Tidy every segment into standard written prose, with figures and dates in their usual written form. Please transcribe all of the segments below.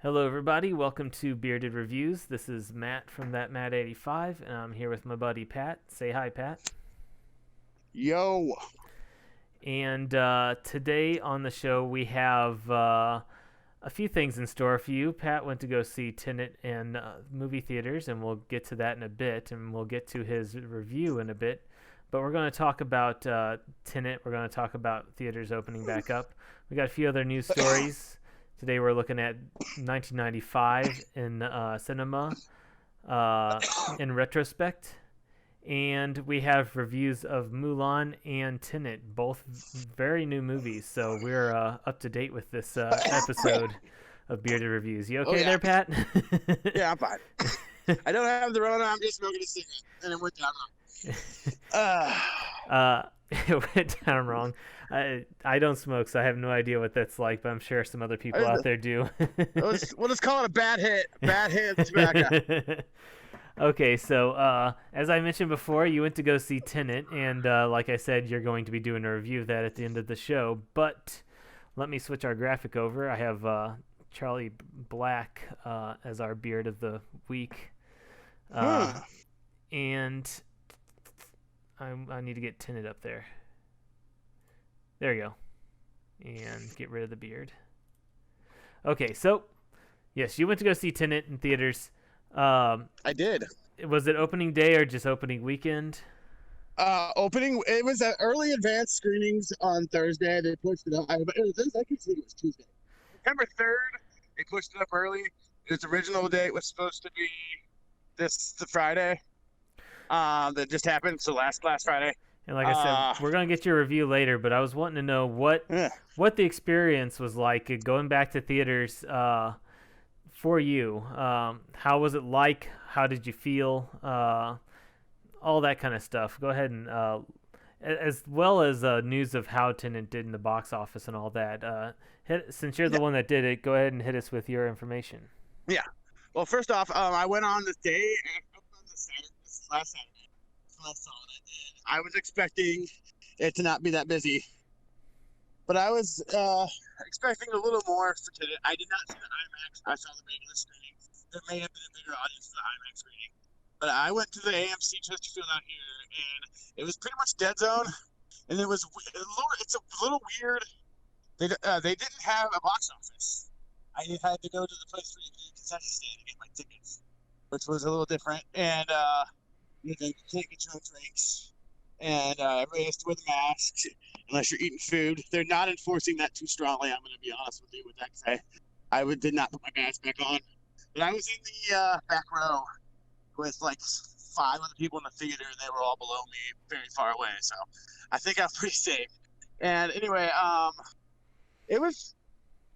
Hello, everybody. Welcome to Bearded Reviews. This is Matt from That Matt85, and I'm here with my buddy Pat. Say hi, Pat. Yo. And today on the show, we have a few things in store for you. Pat went to go see Tenet in movie theaters, and we'll get to that in a bit, and we'll get to his review in a bit. But we're going to talk about Tenet. We're going to talk about theaters opening back up. We got a few other news stories. Today we're looking at 1995 in cinema in retrospect. And we have reviews of Mulan and Tenet, both very new movies. So we're up to date with this episode of Bearded Reviews. You okay there, Pat? Yeah, I'm fine. I don't have the Rona. I'm just smoking a cigarette. And it went down wrong. It went down wrong. I don't smoke, so I have no idea what that's like, but I'm sure some other people out there do. We'll just call it a bad hit. Bad hit of tobacco. Okay, so as I mentioned before, you went to go see Tenet, and like I said, you're going to be doing a review of that at the end of the show. But let me switch our graphic over. I have Charlie Black as our beard of the week. And I need to get Tenet up there. There you go. And get rid of the beard. Okay, so, yes, you went to go see Tenet in theaters. I did. Was it opening day or just opening weekend? It was early advanced screenings on Thursday. They pushed it up. I think it was Tuesday. September 3rd, they pushed it up early. Its original date was supposed to be the Friday. That just happened, so last Friday. And like I said, we're going to get your review later, but I was wanting to know what the experience was like going back to theaters for you. How was it like? How did you feel? All that kind of stuff. Go ahead and, as well as news of how Tenet did in the box office and all that. Since you're the one that did it, go ahead and hit us with your information. Yeah. Well, first off, I went on this day last Saturday. I saw it, and I was expecting it to not be that busy, but I was expecting a little more for Tenet. I did not see the IMAX. I saw the regular screening. There may have been a bigger audience for the IMAX screening, but I went to the AMC Chesterfield out here, and it was pretty much dead zone. And it's a little weird. They didn't have a box office. I had to go to the place where you can concession stand to get my tickets, which was a little different. And you can't get your own drinks, and everybody has to wear the mask unless you're eating food. They're not enforcing that too strongly. I'm going to be honest with you with that, because I did not put my mask back on. But I was in the back row with like 5 other people in the theater, and they were all below me, very far away. So I think I was pretty safe. And anyway, it was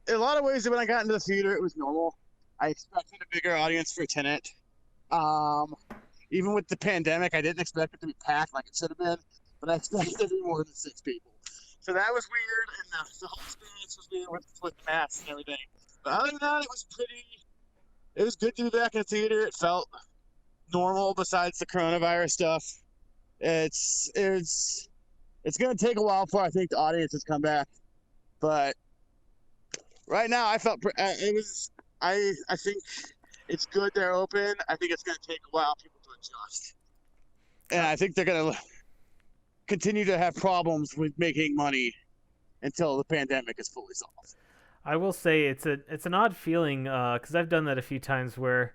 in a lot of ways when I got into the theater, it was normal. I expected a bigger audience for Tenet. Even with the pandemic, I didn't expect it to be packed like it should have been, but I expected it to be more than 6 people. So that was weird, and the whole experience was weird with the masks and everything. But other than that, it was good to be back in the theater. It felt normal besides the coronavirus stuff. It's going to take a while before I think the audiences come back. But right now, I felt I think it's good they're open. I think it's going to take a while for people to adjust. And I think they're going to continue to have problems with making money until the pandemic is fully solved. I will say it's an odd feeling because I've done that a few times where,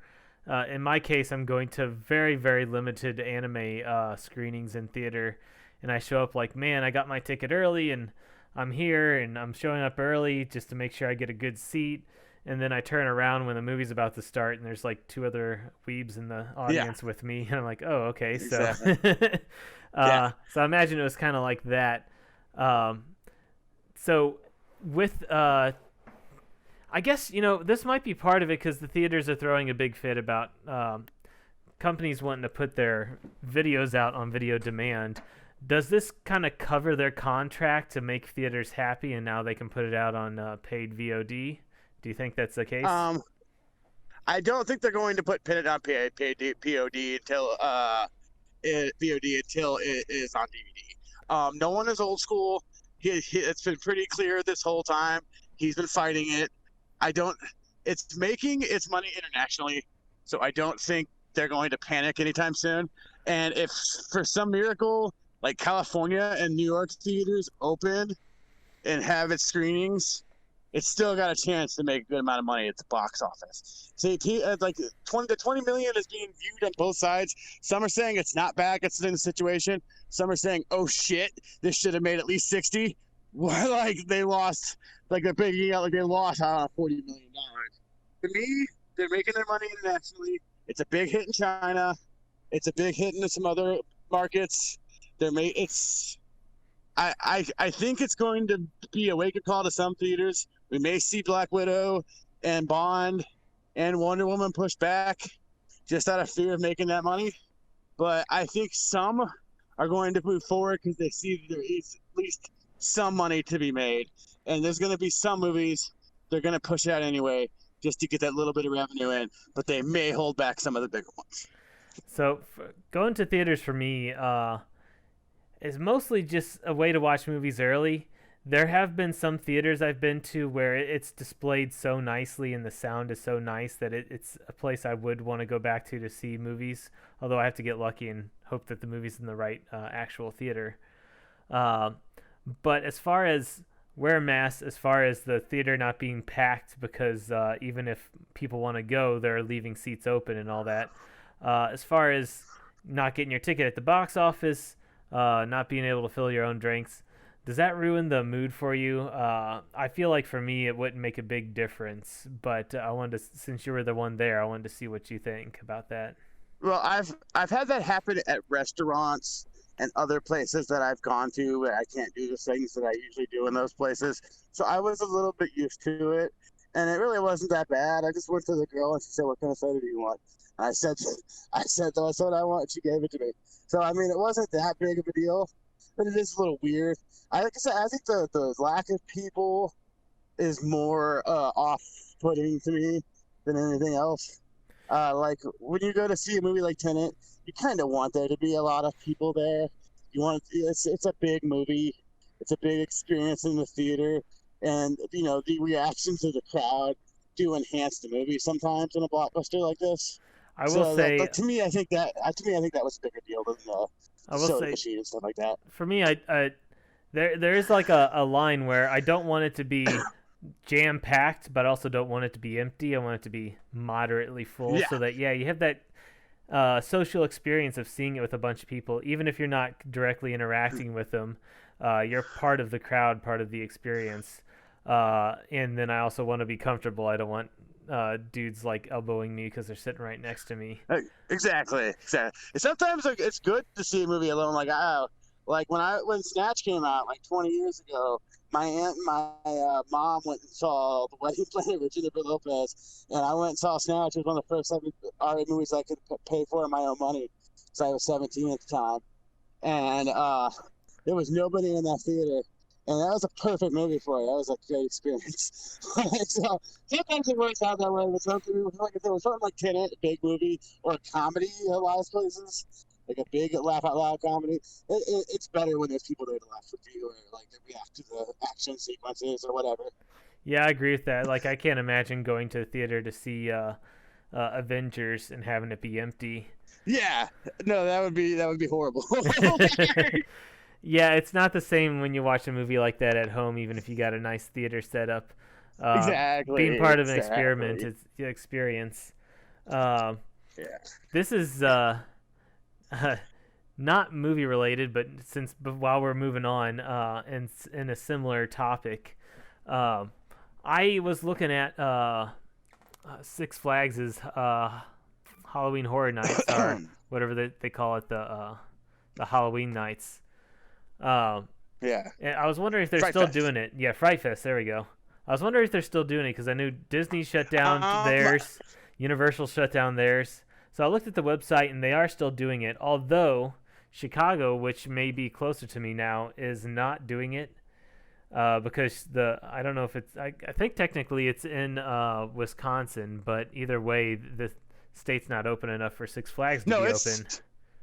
in my case, I'm going to very, very limited anime screenings in theater, and I show up like, man, I got my ticket early, and I'm here, and I'm showing up early just to make sure I get a good seat. And then I turn around when the movie's about to start, and there's like 2 other weebs in the audience with me, and I'm like, oh, okay. Exactly. So, so I imagine it was kind of like that. So with, I guess, this might be part of it because the theaters are throwing a big fit about companies wanting to put their videos out on video demand. Does this kind of cover their contract to make theaters happy, and now they can put it out on paid VOD? Do you think that's the case? I don't think they're going to put Tenet on paid POD until VOD until it is on DVD. No one is old school. It's been pretty clear this whole time. He's been fighting it. it's making its money internationally, so I don't think they're going to panic anytime soon. And if for some miracle, like California and New York theaters open and have its screenings, it's still got a chance to make a good amount of money at the box office. See, like 20 million is being viewed on both sides. Some are saying it's not bad considering the situation. Some are saying, oh shit, this should have made at least 60. Like they lost, like they're bigging out like they lost $40 million. To me, they're making their money internationally. It's a big hit in China. It's a big hit in some other markets. I think it's going to be a wake-up call to some theaters. We may see Black Widow and Bond and Wonder Woman pushed back just out of fear of making that money. But I think some are going to move forward because they see there is at least some money to be made. And there's going to be some movies they're going to push out anyway just to get that little bit of revenue in. But they may hold back some of the bigger ones. So going to theaters for me is mostly just a way to watch movies early. There have been some theaters I've been to where it's displayed so nicely and the sound is so nice that it's a place I would want to go back to see movies, although I have to get lucky and hope that the movie's in the right actual theater. But as far as wear a mask, as far as the theater not being packed because even if people want to go, they're leaving seats open and all that. As far as not getting your ticket at the box office, not being able to fill your own drinks, does that ruin the mood for you? I feel like for me it wouldn't make a big difference, but I wanted to, since you were the one there, I wanted to see what you think about that. Well, I've had that happen at restaurants and other places that I've gone to where I can't do the things that I usually do in those places. So I was a little bit used to it, and it really wasn't that bad. I just went to the girl and she said, "What kind of soda do you want?" And I said, "That's what I want." She gave it to me. So I mean, it wasn't that big of a deal, but it is a little weird. I think the lack of people is more off-putting to me than anything else. Like when you go to see a movie like Tenet, you kind of want there to be a lot of people there. It's a big movie, it's a big experience in the theater, and the reactions of the crowd do enhance the movie sometimes in a blockbuster like this. I will say, to me, I think that was a bigger deal than the soda machine and stuff like that. For me, there is like a line where I don't want it to be jam-packed, but I also don't want it to be empty. I want it to be moderately full, so that you have that social experience of seeing it with a bunch of people, even if you're not directly interacting with them. You're part of the crowd, part of the experience. And then I also want to be comfortable. I don't want dudes like elbowing me because they're sitting right next to me. Exactly. Sometimes it's good to see a movie alone. Like when Snatch came out like 20 years ago, my aunt and my mom went and saw The Wedding Planner with Jennifer Lopez, and I went and saw Snatch. It was one of the first R movies I could pay for in my own money, because I was 17 at the time. And there was nobody in that theater, and that was a perfect movie for it. That was a great experience. So sometimes it works out that way. Like if there was something like Tenet, a big movie, or a comedy a lot of places, like a big laugh out loud comedy, it's better when there's people there to laugh with you or like react to the action sequences or whatever. Yeah, I agree with that. Like I can't imagine going to the theater to see Avengers and having it be empty. Yeah, no, that would be horrible. Yeah, it's not the same when you watch a movie like that at home, even if you got a nice theater setup. Exactly. Being part of an experiment, it's the experience. This is not movie related, but while we're moving on, and in a similar topic, I was looking at Six Flags' Halloween Horror Nights, or whatever they call it, the Halloween nights. And I was wondering if they're still doing it. Yeah, Fright Fest. There we go. I was wondering if they're still doing it because I knew Disney shut down theirs, Universal shut down theirs. So I looked at the website and they are still doing it. Although Chicago, which may be closer to me now, is not doing it because I don't know if it's. I think technically it's in Wisconsin, but either way, the state's not open enough for Six Flags to be open.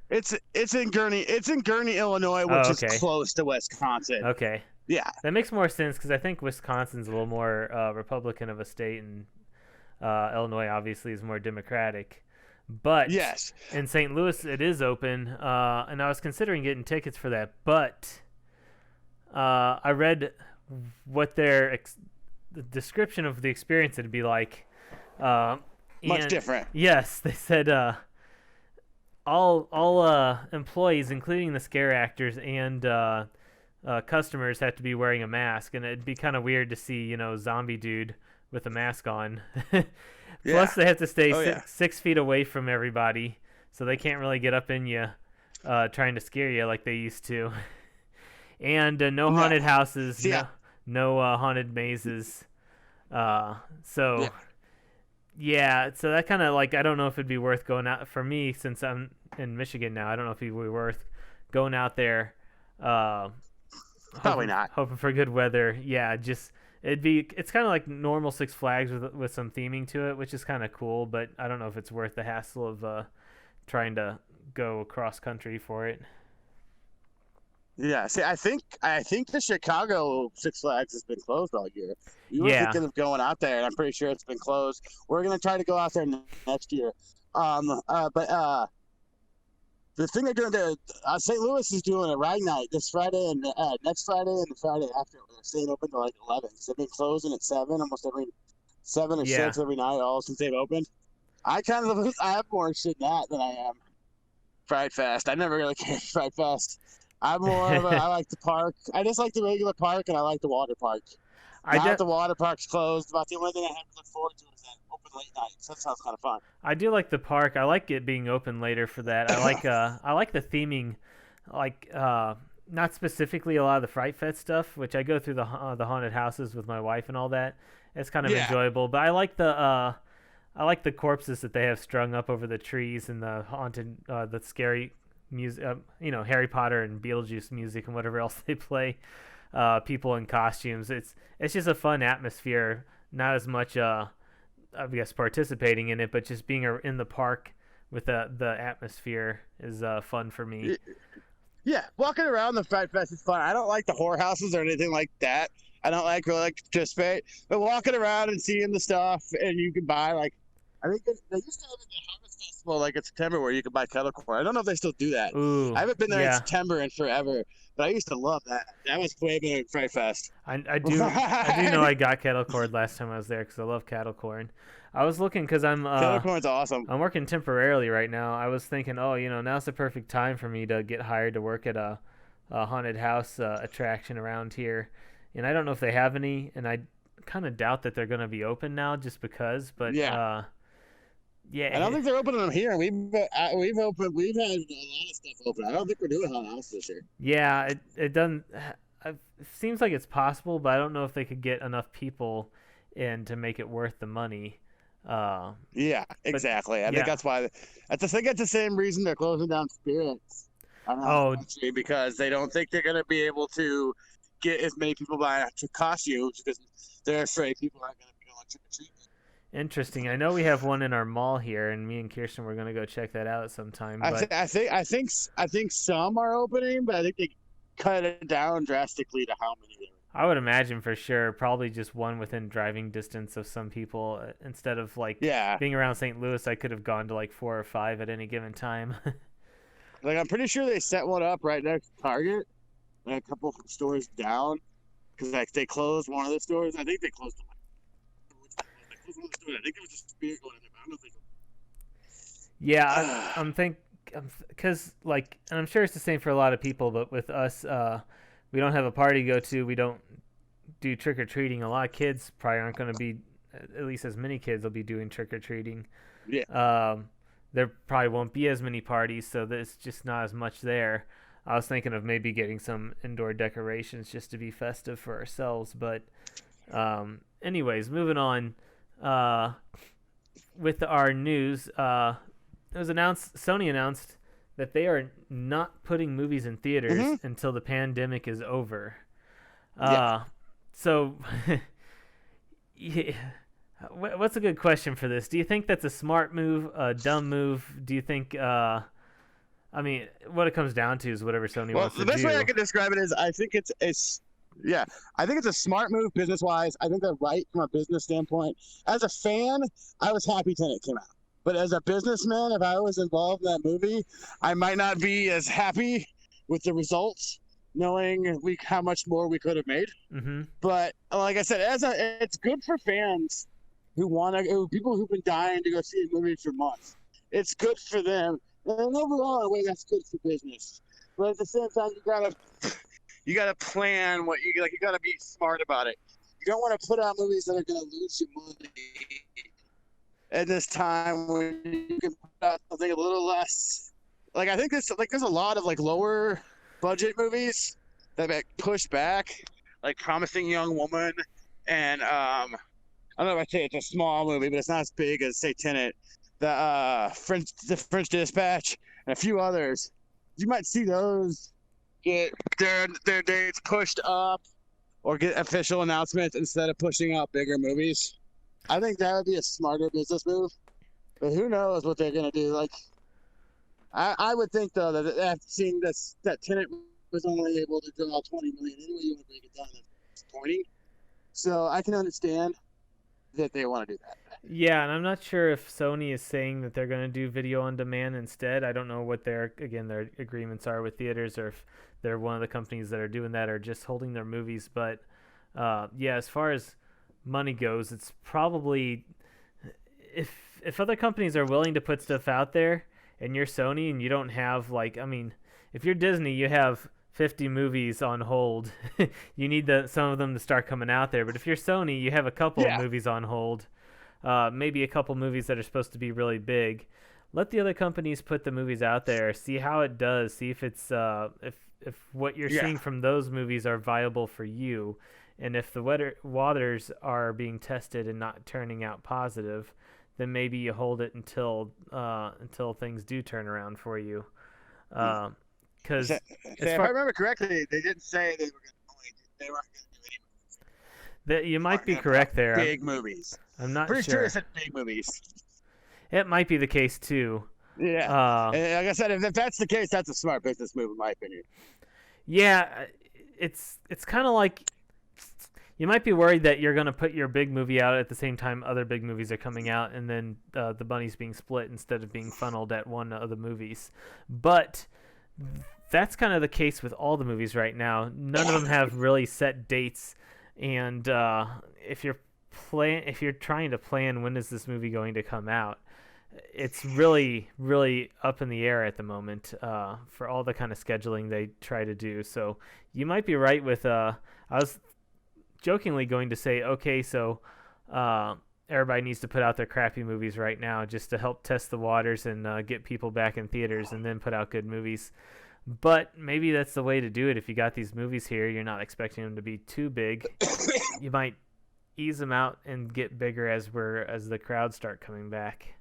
It's in Gurnee. It's in Gurnee, Illinois, which is close to Wisconsin. Okay. Yeah. That makes more sense because I think Wisconsin's a little more Republican of a state, and Illinois obviously is more democratic. But Yes. in St. Louis, it is open, and I was considering getting tickets for that. But I read what the description of the experience would be like. Much different. Yes, they said all employees, including the scare actors and customers, have to be wearing a mask, and it'd be kind of weird to see zombie dude with a mask on. Plus, they have to stay 6 feet away from everybody, so they can't really get up in you, trying to scare you like they used to. And no haunted houses, no haunted mazes. So that kind of I don't know if it'd be worth going out for me since I'm in Michigan now. I don't know if it'd be worth going out there. Probably not. Hoping for good weather. Yeah, it's kind of like normal Six Flags with some theming to it, which is kind of cool, but I don't know if it's worth the hassle of trying to go cross country for it. Yeah, see, I think the Chicago Six Flags has been closed all year. We were thinking of going out there, and I'm pretty sure it's been closed. We're gonna try to go out there next year. But the thing they're doing, St. Louis is doing a ride night this Friday and next Friday and the Friday after. They're staying open till 11. So they've been closing at 7, almost every 7 or 6 every night, all since they've opened. I have more shit in that than I am Fright Fest. I never really cared for Fright Fest. I'm more of I like the park. I just like the regular park, and I like the water park. Now that the water park's closed, about the only thing I have to look forward to is that open late night. So that sounds kind of fun. I do like the park. I like it being open later for that. I like the theming, not specifically a lot of the Fright Fest stuff, which I go through the haunted houses with my wife and all that. It's kind of enjoyable. But I like the corpses that they have strung up over the trees and the haunted, the scary music. Harry Potter and Beetlejuice music and whatever else they play. People in costumes. It's just a fun atmosphere. Not as much, I guess, participating in it, but just being in the park with the atmosphere is fun for me. Yeah, walking around the Fright Fest is fun. I don't like the whorehouses or anything like that. I don't really like to participate. But walking around and seeing the stuff, and you can buy I think they used to have it at the Harvest Festival in September where you could buy kettle corn. I don't know if they still do that. Ooh, I haven't been there in September in forever, but I used to love that. That was way better than Fright Fest. I do know I got kettle corn last time I was there because I love kettle corn. I was looking because kettle corn's awesome. I'm working temporarily right now. I was thinking, now's the perfect time for me to get hired to work at a haunted house attraction around here. And I don't know if they have any, and I kind of doubt that they're going to be open now just because. But I don't think they're opening them here. We've had a lot of stuff open. I don't think we're doing haunted house this year. Yeah, it doesn't. It seems like it's possible, but I don't know if they could get enough people in to make it worth the money. Yeah, exactly. I think that's why. I think it's the same reason they're closing down Spirits. Because they don't think they're going to be able to get as many people buying costumes because they're afraid people aren't going to be going trick or treating. Interesting. I know we have one in our mall here, and me and Kirsten were going to go check that out sometime. But I think some are opening, but I think they cut it down drastically to how many there are. I would imagine for sure, probably just one within driving distance of some people. Instead of being around St. Louis, I could have gone to 4 or 5 at any given time. I'm pretty sure they set one up right next to Target, and a couple stores down, because they closed one of the stores. I think they closed them. I think it was just Spirit going in there, but I don't think. Yeah, I'm thinking because and I'm sure it's the same for a lot of people, but with us, we don't have a party to go to. We don't do trick or treating. A lot of kids probably aren't going to be, at least as many kids will be doing trick or treating. Yeah. There probably won't be as many parties, so there's just not as much there. I was thinking of maybe getting some indoor decorations just to be festive for ourselves, but anyways, moving on. With our news, it was announced. Sony announced that they are not putting movies in theaters until the pandemic is over. So, what's a good question for this? Do you think that's a smart move, a dumb move? Do you think? I mean, what it comes down to is whatever Sony wants to do. The best way I can describe it is, I think it's Yeah, I think it's a smart move business wise. I think they're right from a business standpoint. As a fan, I was happy Tenet came out. But as a businessman, if I was involved in that movie, I might not be as happy with the results, knowing how much more we could have made. Mm-hmm. But like I said, it's good for fans people who've been dying to go see a movie for months. It's good for them, and overall, in a way, that's good for business. But at the same time, you gotta plan what you like. You gotta be smart about it. You don't want to put out movies that are gonna lose you money at this time when you can put out something a little less. Like I think there's a lot of like lower budget movies that get pushed back, like Promising Young Woman, and I don't know if I say it's a small movie, but it's not as big as say Tenet, the French Dispatch, and a few others. You might see those get their dates pushed up or get official announcements instead of pushing out bigger movies. I think that would be a smarter business move. But who knows what they're gonna do? Like, I would think though that after seeing that Tenet was only able to draw 20 million anyway, you want to break it down. That's disappointing. So I can understand that they want to do that. Yeah, and I'm not sure if Sony is saying that they're going to do video on demand instead. I don't know what their agreements are with theaters, or if they're one of the companies that are doing that or just holding their movies. But yeah, as far as money goes, it's probably if other companies are willing to put stuff out there and you're Sony and you don't have if you're Disney, you have 50 movies on hold. You need some of them to start coming out there. But if you're Sony, you have a couple of movies on hold. Maybe a couple movies that are supposed to be really big. Let the other companies put the movies out there. See how it does. See if it's if what you're seeing from those movies are viable for you, and if the waters are being tested and not turning out positive, then maybe you hold it until things do turn around for you. Because if I remember correctly, they didn't say they weren't going to do any movies. That you might be correct there. Big movies. I'm not pretty sure. They said big movies. It might be the case too. Yeah. Like I said, if that's the case, that's a smart business move, in my opinion. Yeah, it's kind of like you might be worried that you're going to put your big movie out at the same time other big movies are coming out, and then the money's being split instead of being funneled at one of the movies. But that's kind of the case with all the movies right now. None of them have really set dates, and if you're trying to plan when is this movie going to come out, it's really, really up in the air at the moment for all the kind of scheduling they try to do. So you might be right with I was jokingly going to say, okay, so everybody needs to put out their crappy movies right now just to help test the waters and get people back in theaters and then put out good movies. But maybe that's the way to do it. If you got these movies here, you're not expecting them to be too big. You might ease them out and get bigger as the crowds start coming back,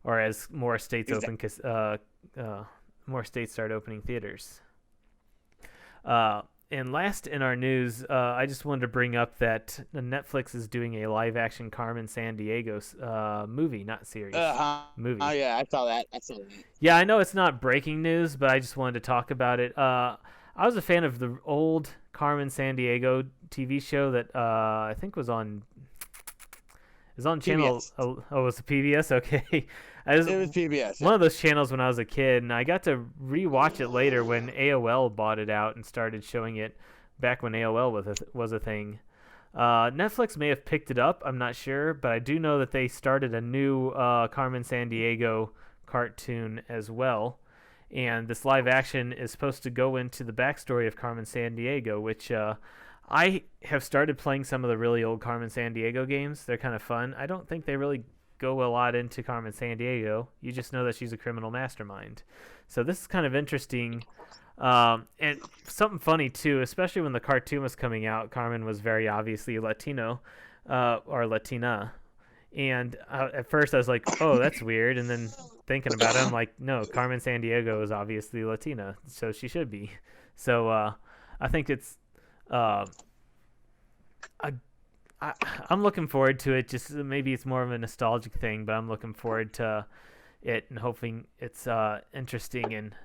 or as more states open, because more states start opening theaters. And last in our news, I just wanted to bring up that Netflix is doing a live-action Carmen Sandiego movie, not series. Movie. Oh yeah, I saw that. Yeah, I know it's not breaking news, but I just wanted to talk about it. I was a fan of the old Carmen Sandiego TV show that I think was on. It was on channel. Oh, was it PBS? Okay. It was PBS. One of those channels when I was a kid, and I got to rewatch it later when AOL bought it out and started showing it back when AOL was a thing. Netflix may have picked it up, I'm not sure, but I do know that they started a new Carmen Sandiego cartoon as well. And this live action is supposed to go into the backstory of Carmen Sandiego, which I have started playing some of the really old Carmen Sandiego games. They're kind of fun. I don't think they really go a lot into Carmen Sandiego. You just know that she's a criminal mastermind. So this is kind of interesting. And something funny, too, especially when the cartoon was coming out, Carmen was very obviously Latino or Latina. And at first I was like, oh, that's weird. And then thinking about it, I'm like, no, Carmen Sandiego is obviously Latina, so she should be. So I think it's... I'm looking forward to it. Just maybe it's more of a nostalgic thing, but I'm looking forward to it and hoping it's interesting. And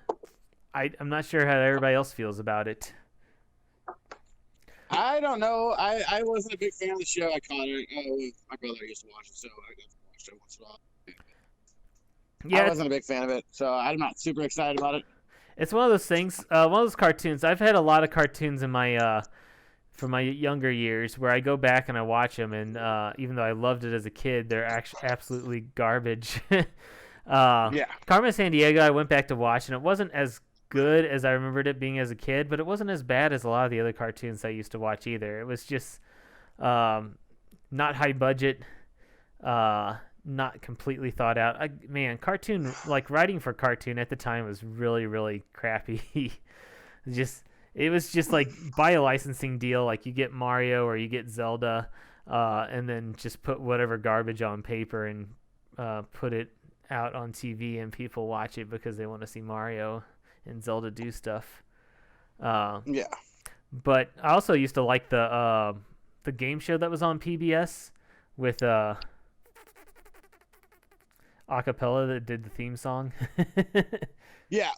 I'm not sure how everybody else feels about it. I don't know. I wasn't a big fan of the show. I caught it. My brother used to watch it, so I got to watch it once in a while. I Yeah, wasn't a big fan of it, so I'm not super excited about it. it's one of those things. One of those cartoons. I've had a lot of cartoons in my from my younger years where I go back and I watch them, and even though I loved it as a kid, they're actually absolutely garbage. Yeah. Carmen Sandiego, I went back to watch, and it wasn't as good as I remembered it being as a kid, but it wasn't as bad as a lot of the other cartoons I used to watch either. It was just not high budget, not completely thought out. Man, cartoon like writing for cartoon at the time was really really crappy. just it was just like buy a licensing deal, like you get Mario or you get Zelda, and then just put whatever garbage on paper and put it out on TV, and people watch it because they want to see Mario and Zelda do stuff. Uh, Yeah. but I also used to like the game show that was on PBS with acapella that did the theme song. Yeah.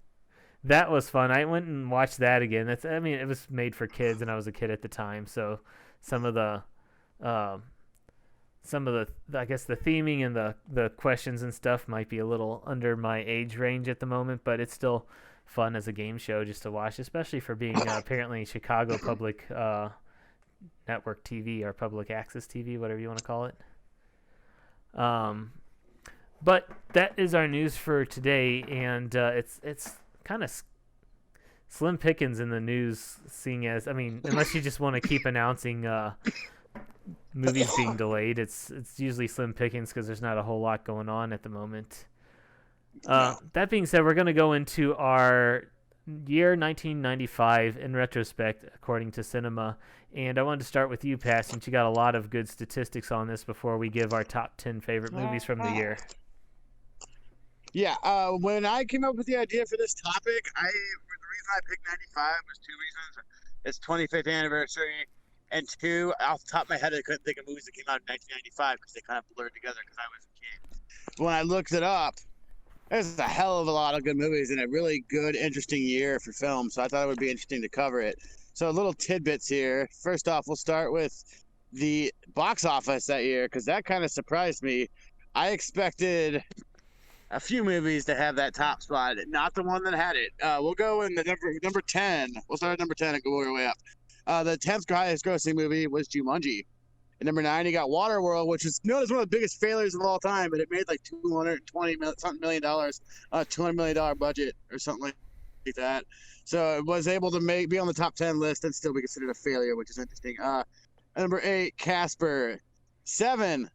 That was fun. I went and watched that again. I mean, it was made for kids, and I was a kid at the time, so some of the, um, I guess the theming and the questions and stuff might be a little under my age range at the moment, but it's still fun as a game show just to watch, especially for being apparently Chicago Public Network TV or Public Access TV, whatever you want to call it. But that is our news for today, and it's kind of slim pickings in the news, seeing as, I mean, unless you just want to keep announcing movies being delayed, it's usually slim pickings because there's not a whole lot going on at the moment. That being said, we're going to go into our year 1995 in retrospect, according to Cinema. And I wanted to start with you, Pat, since you got a lot of good statistics on this before we give our top 10 favorite movies from the year. Yeah. When I came up with the idea for this topic, the reason I picked 95 was two reasons. It's 25th anniversary, and two, off the top of my head, I couldn't think of movies that came out in 1995 because they kind of blurred together because I was a kid. When I looked it up, there's a hell of a lot of good movies and a really good, interesting year for film. So I thought it would be interesting to cover it. So little tidbits here. First off, we'll start with the box office that year because that kind of surprised me. I expected a few movies to have that top spot, not the one that had it. We'll go in the number 10. We'll start at number 10 and go our way up. The 10th highest grossing movie was Jumanji. At number 9, you got Waterworld, which is known as one of the biggest failures of all time, but it made like $220 million, $200 million budget or something like that. So it was able to be on the top 10 list and still be considered a failure, which is interesting. Number 8, Casper. 7,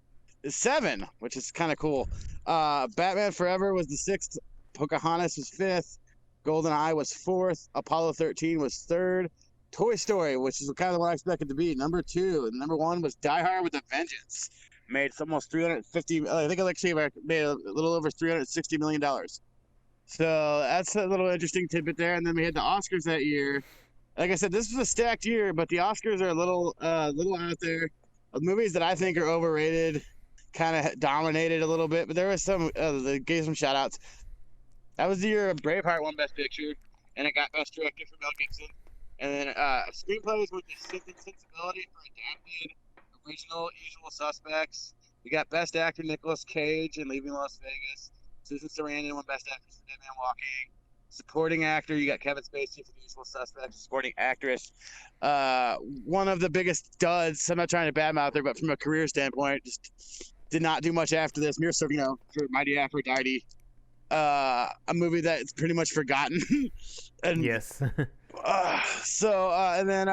which is kind of cool. Batman Forever was the 6th. Pocahontas was 5th. GoldenEye was 4th. Apollo 13 was 3rd. Toy Story, which is kind of what I expected to be, number 2. And number 1 was Die Hard with a Vengeance. Made almost 350. I think it actually made a little over $360 million. So that's a little interesting tidbit there. And then we had the Oscars that year. Like I said, this was a stacked year, but the Oscars are a little out there. Movies that I think are overrated, kind of dominated a little bit. But there was some, they gave some shout outs. That was the year Braveheart won Best Picture, and it got Best Director for Mel Gibson. And then screenplays with the sensibility for adapted original Usual Suspects. We got Best Actor Nicolas Cage in Leaving Las Vegas. Susan Sarandon won Best Actress for Dead Man Walking. Supporting actor, you got Kevin Spacey for The Usual Suspects. Supporting actress, one of the biggest duds. I'm not trying to badmouth her, but from a career standpoint, just did not do much after this. Mira Sorvino for Mighty Aphrodite. A movie that's pretty much forgotten. And Yes. and then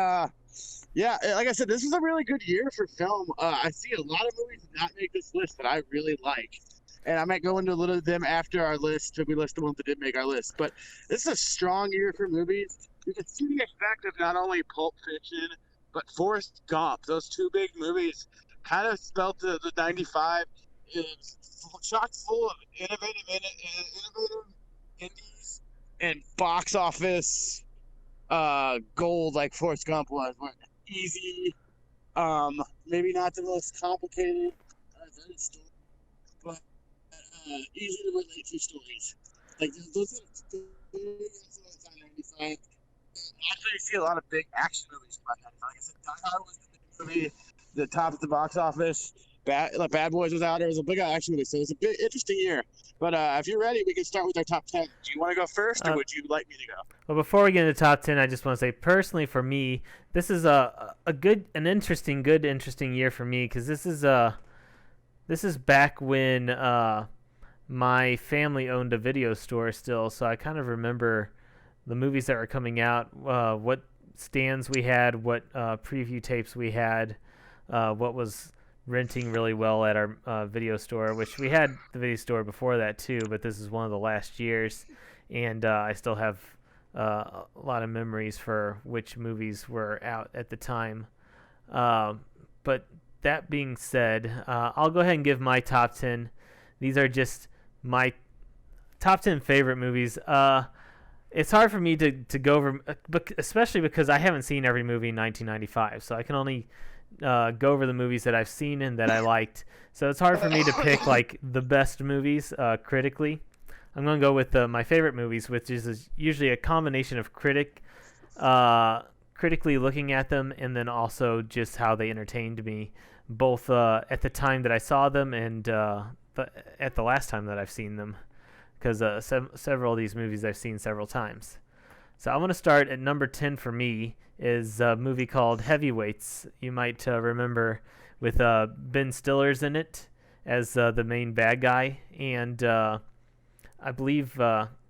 yeah, like I said, this was a really good year for film. I see a lot of movies not make this list that I really like, and I might go into a little of them after our list. We list the ones that did make our list, but this is a strong year for movies. You can see the effect of not only Pulp Fiction but Forrest Gump. Those two big movies kind of spelt the 95 is chock full of innovative indies and box office gold like Forrest Gump was. Easy, maybe not the most complicated, story, but easy to relate to stories. Like those are the 95. actually see a lot of big action movies about that. Like I said, Die Hard was the big movie, the top of the box office. Bad Boys was out. It was a big action movie, so it was a big interesting year. But if you're ready, we can start with our top 10. Do you want to go first, or would you like me to go? Well, before we get into the top 10, I just want to say personally for me, this is an interesting year for me because this is back when my family owned a video store still, so I kind of remember the movies that were coming out, what stands we had, what preview tapes we had, what was renting really well at our video store, which we had the video store before that too, but this is one of the last years, and I still have a lot of memories for which movies were out at the time. But that being said, I'll go ahead and give my top 10. These are just my top 10 favorite movies. It's hard for me to go over, especially because I haven't seen every movie in 1995, so I can only go over the movies that I've seen and that I liked. So it's hard for me to pick like the best movies critically. I'm going to go with my favorite movies, which is usually a combination of critically looking at them and then also just how they entertained me, both at the time that I saw them and at the last time that I've seen them, because several of these movies I've seen several times. So I want to start at number 10 for me is a movie called Heavyweights. You might remember with Ben Stiller's in it as the main bad guy, and I believe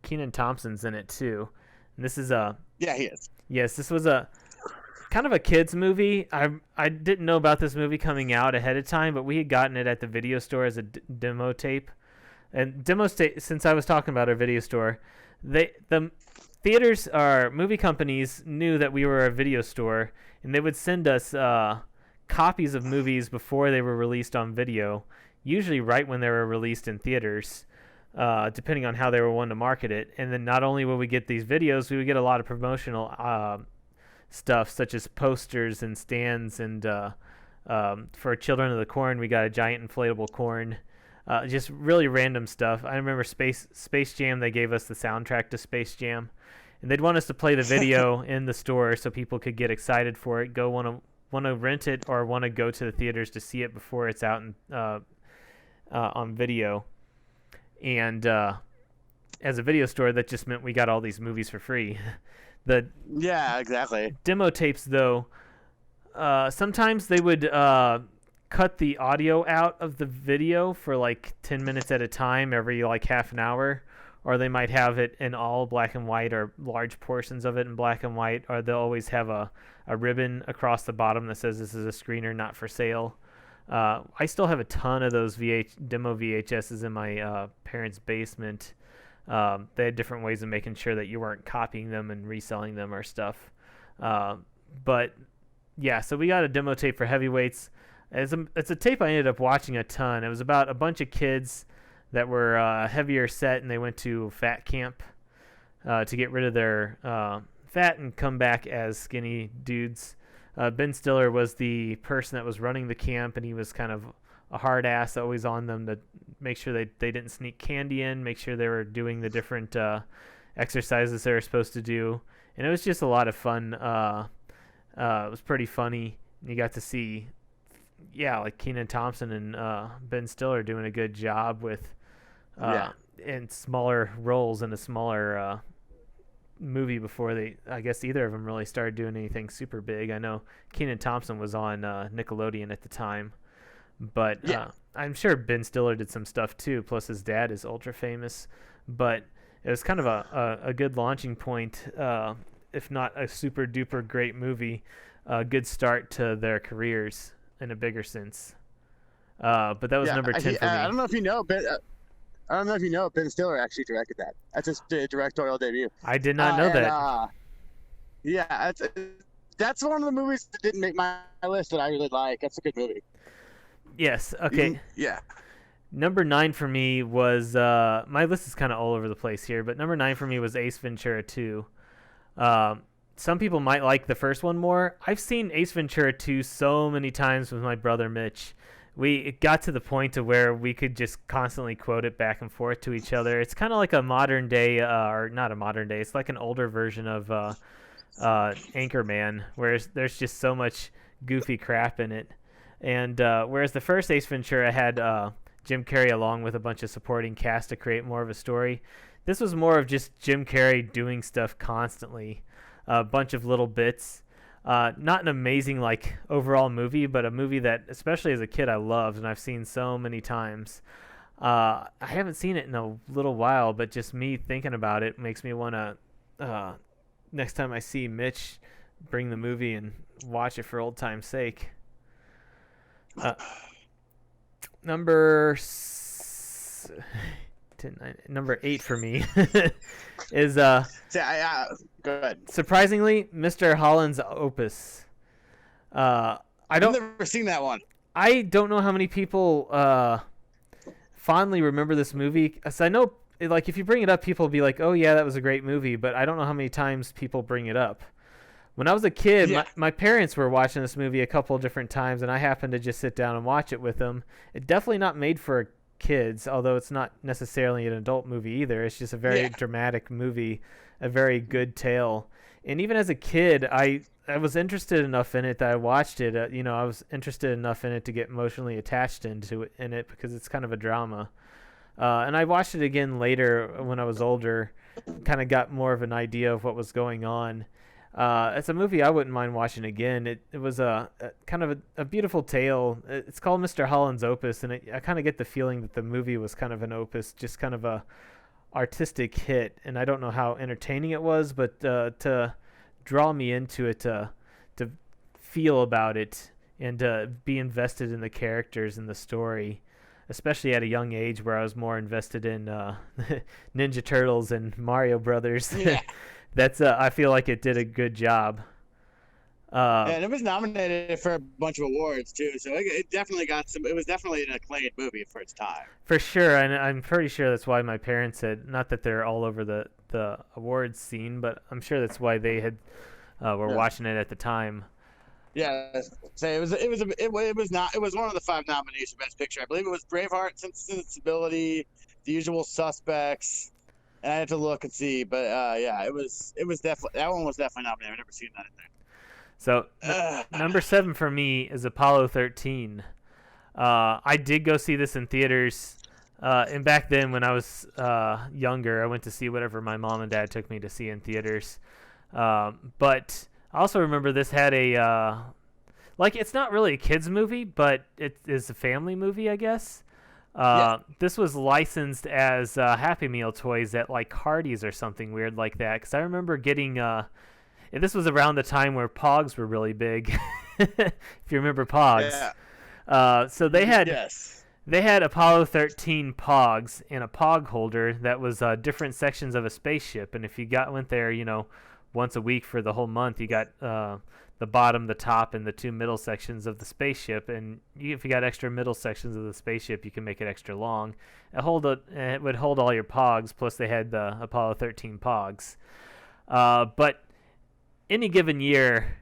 Kenan Thompson's in it too. And this is yeah, he is. Yes, this was a kind of a kids movie. I didn't know about this movie coming out ahead of time, but we had gotten it at the video store as a demo tape. And since I was talking about our video store, the theaters or movie companies knew that we were a video store, and they would send us copies of movies before they were released on video, usually right when they were released in theaters, depending on how they were wanting to market it. And then not only would we get these videos, we would get a lot of promotional stuff, such as posters and stands. And for Children of the Corn, we got a giant inflatable corn. Just really random stuff. I remember Space Jam, they gave us the soundtrack to Space Jam. And they'd want us to play the video in the store so people could get excited for it, want to rent it, or want to go to the theaters to see it before it's out on video. And as a video store, that just meant we got all these movies for free. Yeah, exactly. Demo tapes, though, sometimes they would cut the audio out of the video for like 10 minutes at a time every like half an hour, or they might have it in all black and white or large portions of it in black and white, or they'll always have a ribbon across the bottom that says this is a screener not for sale. I still have a ton of those demo VHSs in my parents' basement. They had different ways of making sure that you weren't copying them and reselling them or stuff. But yeah, so we got a demo tape for Heavyweights. It's a tape I ended up watching a ton. It was about a bunch of kids that were heavier set, and they went to fat camp to get rid of their fat and come back as skinny dudes. Ben Stiller was the person that was running the camp, and he was kind of a hard ass, always on them to make sure they didn't sneak candy in, make sure they were doing the different exercises they were supposed to do. And it was just a lot of fun. It was pretty funny. You got to see, like Kenan Thompson and Ben Stiller doing a good job with in smaller roles in a smaller movie before I guess either of them really started doing anything super big. I know Kenan Thompson was on Nickelodeon at the time, but I'm sure Ben Stiller did some stuff too, plus his dad is ultra famous. But it was kind of a good launching point, if not a super duper great movie, a good start to their careers in a bigger sense. But that was number 10 for me. I don't know if you know, but I don't know if you know, Ben Stiller actually directed that. That's his directorial debut. I did not know that. That's one of the movies that didn't make my list that I really like. That's a good movie. Yes. Okay. Yeah. Number 9 for me was my list is kind of all over the place here, but number 9 for me was Ace Ventura 2. Some people might like the first one more. I've seen Ace Ventura 2 so many times with my brother Mitch. It got to the point to where we could just constantly quote it back and forth to each other. It's kind of like a modern day, or not a modern day. It's like an older version of Anchorman, where there's just so much goofy crap in it. And whereas the first Ace Ventura had Jim Carrey along with a bunch of supporting cast to create more of a story, this was more of just Jim Carrey doing stuff constantly, a bunch of little bits. Not an amazing like overall movie, but a movie that, especially as a kid, I loved and I've seen so many times. I haven't seen it in a little while, but just me thinking about it makes me want to, next time I see Mitch, bring the movie and watch it for old time's sake. Number 8 for me is Go ahead. surprisingly Mr. Holland's Opus. I've never seen that one. I don't know how many people fondly remember this movie. So I know, like, if you bring it up, people will be like, "Oh yeah, that was a great movie," but I don't know how many times people bring it up. When I was a kid, my parents were watching this movie a couple of different times, and I happened to just sit down and watch it with them. It's definitely not made for kids, although it's not necessarily an adult movie either. It's just a very dramatic movie, a very good tale. And even as a kid, I was interested enough in it that I watched it. I was interested enough in it to get emotionally attached in it because it's kind of a drama. And I watched it again later when I was older, kind of got more of an idea of what was going on. It's a movie I wouldn't mind watching again. It was a kind of a beautiful tale. It's called Mr. Holland's Opus, and I kind of get the feeling that the movie was kind of an opus, just kind of a artistic hit. And I don't know how entertaining it was, but to draw me into it, to feel about it, and to be invested in the characters and the story, especially at a young age where I was more invested in Ninja Turtles and Mario Brothers. Yeah. That's I feel like it did a good job. And it was nominated for a bunch of awards too, so it definitely got some. It was definitely an acclaimed movie for its time. For sure, and I'm pretty sure that's why my parents said, not that they're all over the awards scene, but I'm sure that's why they had were watching it at the time. Yeah, so it was one of the 5 nominees for Best Picture. I believe it was Braveheart, Sensibility, The Usual Suspects. And I had to look and see, but it was definitely, that one was definitely nominated. I've never seen that in there. So number 7 for me is Apollo 13. I did go see this in theaters, and back then when I was younger, I went to see whatever my mom and dad took me to see in theaters. But I also remember this had a it's not really a kids movie, but it is a family movie, I guess. This was licensed as Happy Meal toys at like Hardee's or something weird like that. Because I remember getting. This was around the time where Pogs were really big. If you remember Pogs. Yeah. So they had Apollo 13 Pogs and a Pog holder that was different sections of a spaceship. And if you went there, once a week for the whole month, you got the bottom, the top, and the 2 middle sections of the spaceship. And if you got extra middle sections of the spaceship, you can make it extra long. It would hold all your Pogs, plus they had the Apollo 13 Pogs. But any given year,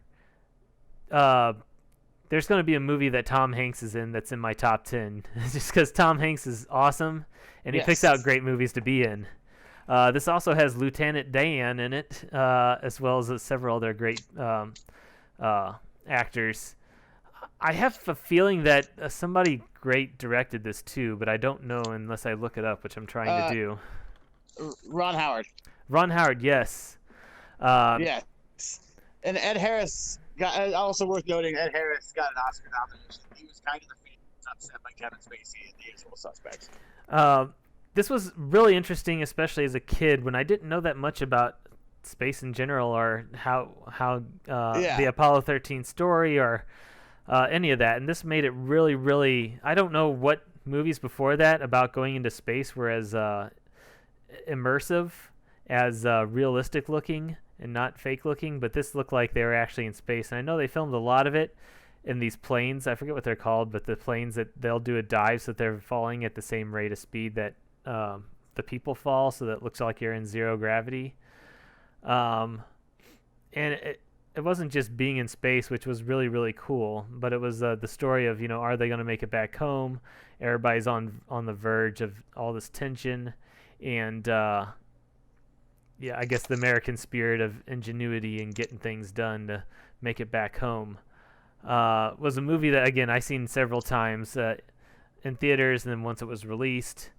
there's going to be a movie that Tom Hanks is in that's in my top 10. Just because Tom Hanks is awesome, and he picks out great movies to be in. This also has Lieutenant Dan in it, as well as several other great actors. I have a feeling that somebody great directed this too, but I don't know unless I look it up, which I'm trying to do. Ron Howard. Ron Howard, yes. Yes. And Ed Harris got. Also worth noting, Ed Harris got an Oscar nomination. He was kind of the favorite upset by Kevin Spacey in The Usual Suspects. This was really interesting, especially as a kid, when I didn't know that much about space in general, or how the Apollo 13 story, or any of that. And this made it really, really. I don't know what movies before that about going into space were as immersive, as realistic looking, and not fake looking. But this looked like they were actually in space. And I know they filmed a lot of it in these planes. I forget what they're called, but the planes that they'll do a dive so that they're falling at the same rate of speed that the people fall, so that it looks like you're in zero gravity. And it wasn't just being in space, which was really, really cool, but it was the story of, are they going to make it back home? Everybody's on the verge of all this tension, and yeah, I guess the American spirit of ingenuity and getting things done to make it back home. Was a movie that again I seen several times in theaters, and then once it was released,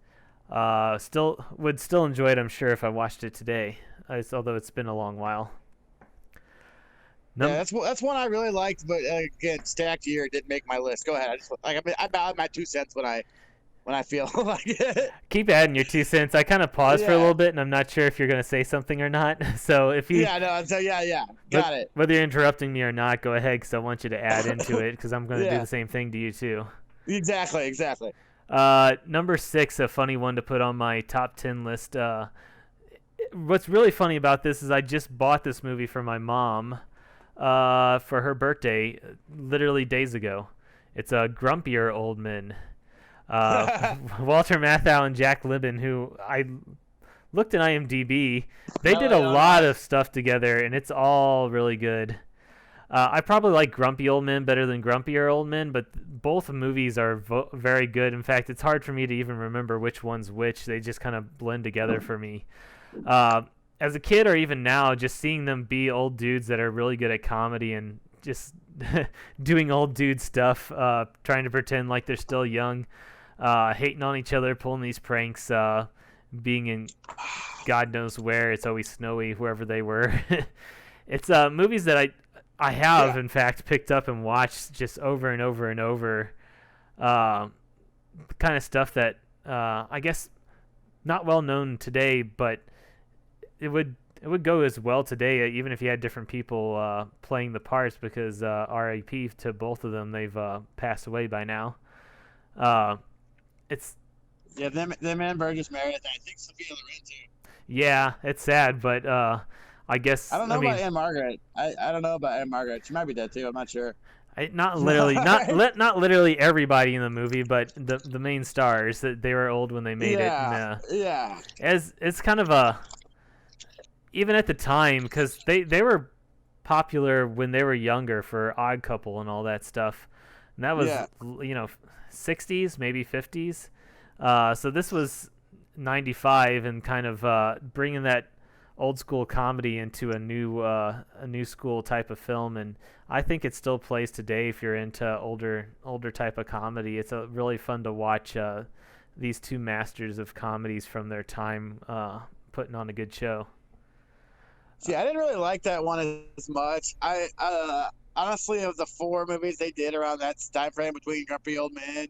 still would still enjoy it. I'm sure if I watched it today, although it's been a long while. Yeah, that's one I really liked, but again, stacked year didn't make my list. Go ahead. I just like I bow my 2 cents when I feel like it. Keep adding your 2 cents. I kind of paused for a Yeah. little bit, and I'm not sure if you're going to say something or not. So if you, Yeah, no, so yeah, got it. whether you're interrupting me or not, go ahead because I want you to add into it because I'm going to do Yeah. the same thing to you too. Exactly. Number 6, a funny one to put on my top 10 list. What's really funny about this is I just bought this movie for my mom for her birthday literally days ago. It's a Grumpier Old Men. Walter Matthau and Jack Lemmon, who I looked at IMDb. They did a lot of stuff together, and it's all really good. I probably like Grumpy Old Men better than Grumpier Old Men, but both movies are very good. In fact, it's hard for me to even remember which one's which. They just kind of blend together for me. As a kid or even now, just seeing them be old dudes that are really good at comedy and just doing old dude stuff, trying to pretend like they're still young, hating on each other, pulling these pranks, being in God knows where. It's always snowy, wherever they were. It's movies that I have, in fact, picked up and watched just over and over and over. Kind of stuff that I guess not well known today, but it would go as well today, even if you had different people playing the parts, because RIP to both of them. They've passed away by now. It's them and Burgess Meredith. I think Sophia Loren too. Yeah, it's sad, but I guess I don't know about Anne Margaret. I don't know about Anne Margaret. She might be dead too. I'm not sure. Not literally, not literally everybody in the movie, but the main stars, that they were old when they made it. And, yeah. It's kind of a, even at the time, because they were popular when they were younger for Odd Couple and all that stuff, and that was 60s, maybe 50s. So this was 95, and kind of bringing that old school comedy into a new school type of film, and I think it still plays today if you're into older type of comedy. It's really fun to watch these two masters of comedies from their time putting on a good show. See, I didn't really like that one as much. I honestly, of the 4 movies they did around that time frame between Grumpy Old Men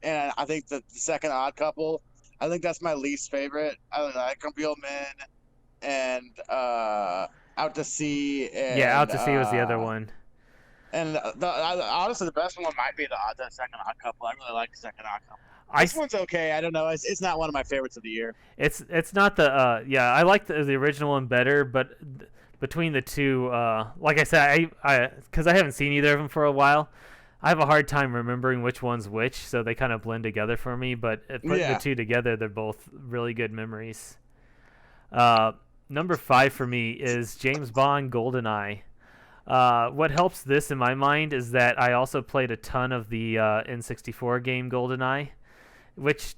and I think the second Odd Couple, I think that's my least favorite. I like Grumpy Old Men and Out to Sea. And, Out to Sea was the other one. And honestly, the best one might be the second Odd Couple. I really like the second Odd Couple. This one's okay. I don't know. It's not one of my favorites of the year. It's not the I like the original one better, but between the two, like I said, because I haven't seen either of them for a while, I have a hard time remembering which one's which, so they kind of blend together for me. But putting the two together, they're both really good memories. Number 5 for me is James Bond GoldenEye. What helps this in my mind is that I also played a ton of the N64 game GoldenEye, which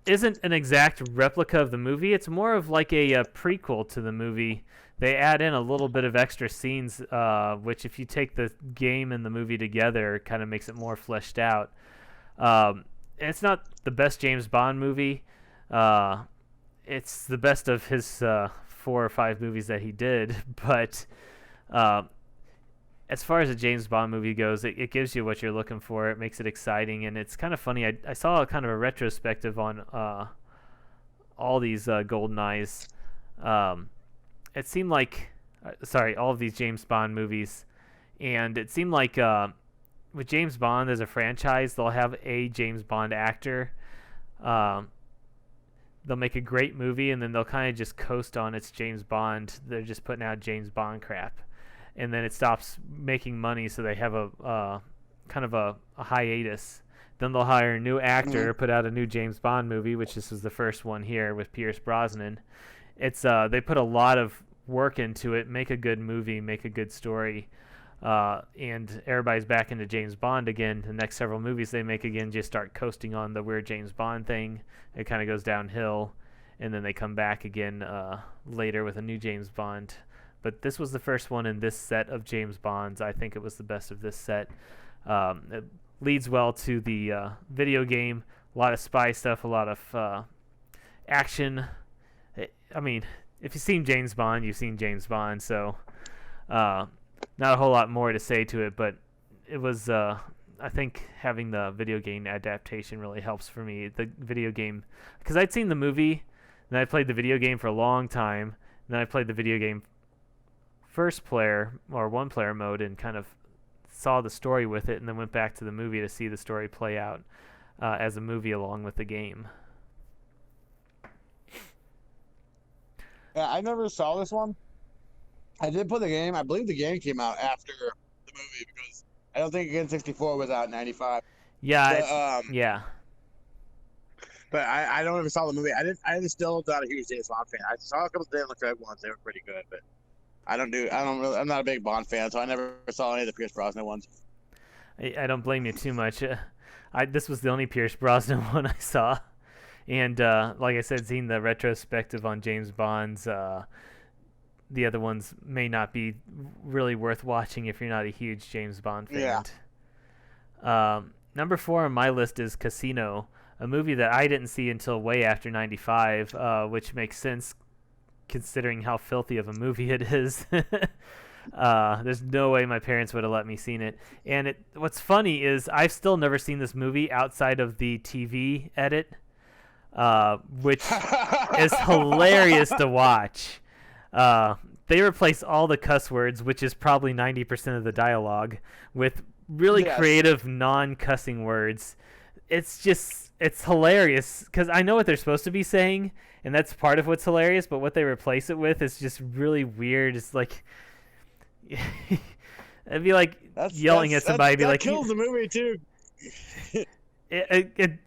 isn't an exact replica of the movie. It's more of like a prequel to the movie. They add in a little bit of extra scenes, which if you take the game and the movie together, kind of makes it more fleshed out. It's not the best James Bond movie. It's the best of his 4 or 5 movies that he did, but as far as a James Bond movie goes, it gives you what you're looking for. It makes it exciting, and it's kind of funny. I saw kind of a retrospective on all these GoldenEyes. It seemed like, all of these James Bond movies, and it seemed like with James Bond as a franchise, they'll have a James Bond actor. They'll make a great movie, and then they'll kind of just coast on its James Bond. They're just putting out James Bond crap. And then it stops making money, so they have a kind of a hiatus. Then they'll hire a new actor, put out a new James Bond movie, which this was the first one here with Pierce Brosnan. It's they put a lot of work into it, make a good movie, make a good story, and everybody's back into James Bond again. The next several movies they make again just start coasting on the weird James Bond thing. It kind of goes downhill, and then they come back again later with a new James Bond. But this was the first one in this set of James Bonds. I think it was the best of this set. It leads well to the video game. A lot of spy stuff, a lot of action. I mean, if you've seen James Bond, you've seen James Bond, so not a whole lot more to say to it, but it was, I think having the video game adaptation really helps for me. The video game, because I'd seen the movie, and I played the video game for a long time, and then I played the video game first player, or one player mode, and kind of saw the story with it, and then went back to the movie to see the story play out as a movie along with the game. Yeah, I never saw this one. I did play the game. I believe the game came out after the movie because I don't think N64 was out in '95. Yeah, But, yeah. But I don't ever saw the movie. I still not a huge James Bond fan. I saw a couple of Daniel Craig ones. They were pretty good, but I'm not a big Bond fan, so I never saw any of the Pierce Brosnan ones. I don't blame you too much. This was the only Pierce Brosnan one I saw. And like I said, seeing the retrospective on James Bond's, the other ones may not be really worth watching if you're not a huge James Bond fan. Yeah. Number 4 on my list is Casino, a movie that I didn't see until way after '95, which makes sense considering how filthy of a movie it is. There's no way my parents would have let me seen it. And what's funny is I've still never seen this movie outside of the TV edit. Which is hilarious to watch. They replace all the cuss words, which is probably 90% of the dialogue, with really creative non-cussing words. It's hilarious because I know what they're supposed to be saying, and that's part of what's hilarious, but what they replace it with is just really weird. It's like it'd be like yelling at somebody. That kills the movie too.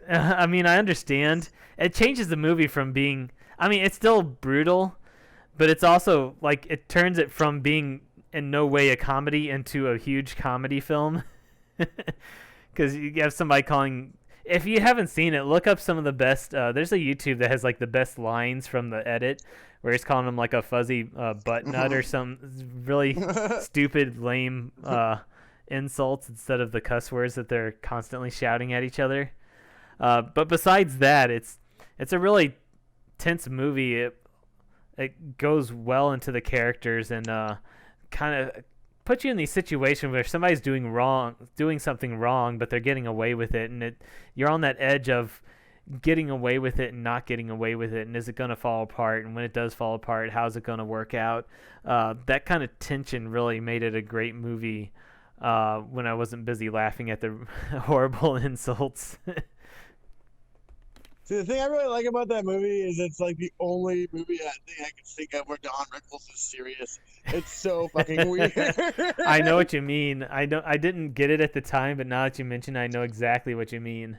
I mean, I understand. It changes the movie from being... I mean, it's still brutal, but it's also, like, it turns it from being in no way a comedy into a huge comedy film. Because you have somebody calling... If you haven't seen it, look up some of the best... there's a YouTube that has, like, the best lines from the edit, where he's calling them, like, a fuzzy butt nut or some really stupid, lame... insults instead of the cuss words that they're constantly shouting at each other. But besides that, it's a really tense movie. It goes well into the characters and kind of puts you in these situations where somebody's doing something wrong, but they're getting away with it, and you're on that edge of getting away with it and not getting away with it, and is it going to fall apart? And when it does fall apart, how's it going to work out? That kind of tension really made it a great movie. When I wasn't busy laughing at the horrible insults. See, the thing I really like about that movie is it's like the only movie I can think of where Don Rickles is serious. It's so fucking weird. I know what you mean. I didn't get it at the time, but now that you mention it, I know exactly what you mean.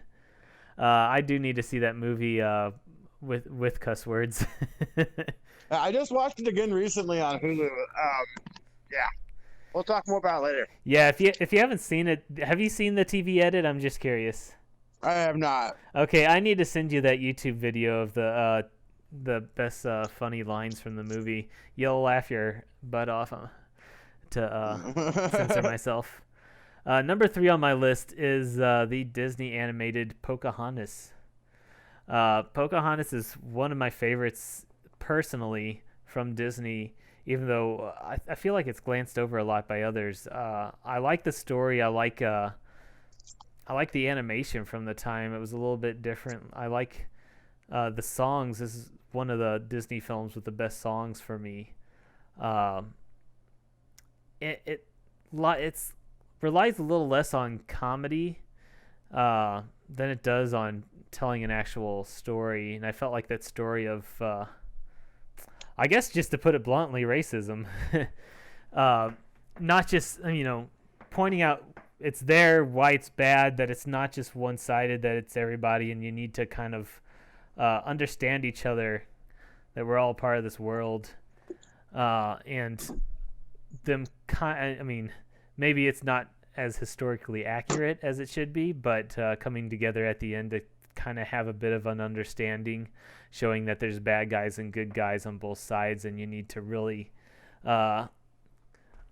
I do need to see that movie with cuss words. I just watched it again recently on Hulu. Yeah. We'll talk more about it later. Yeah, if you haven't seen it, have you seen the TV edit? I'm just curious. I have not. Okay, I need to send you that YouTube video of the best funny lines from the movie. You'll laugh your butt off to censor myself. Number 3 on my list is the Disney animated Pocahontas. Pocahontas is one of my favorites personally from Disney. Even though I feel like it's glanced over a lot by others. I like the story. I like the animation from the time. It was a little bit different. I like the songs. This is one of the Disney films with the best songs for me. It relies a little less on comedy than it does on telling an actual story. And I felt like that story of... I guess just to put it bluntly, racism. Not just, pointing out it's there, why it's bad, that it's not just one-sided, that it's everybody, and you need to kind of understand each other, that we're all part of this world. And them maybe it's not as historically accurate as it should be, but coming together at the end to kind of have a bit of an understanding, showing that there's bad guys and good guys on both sides, and you need to really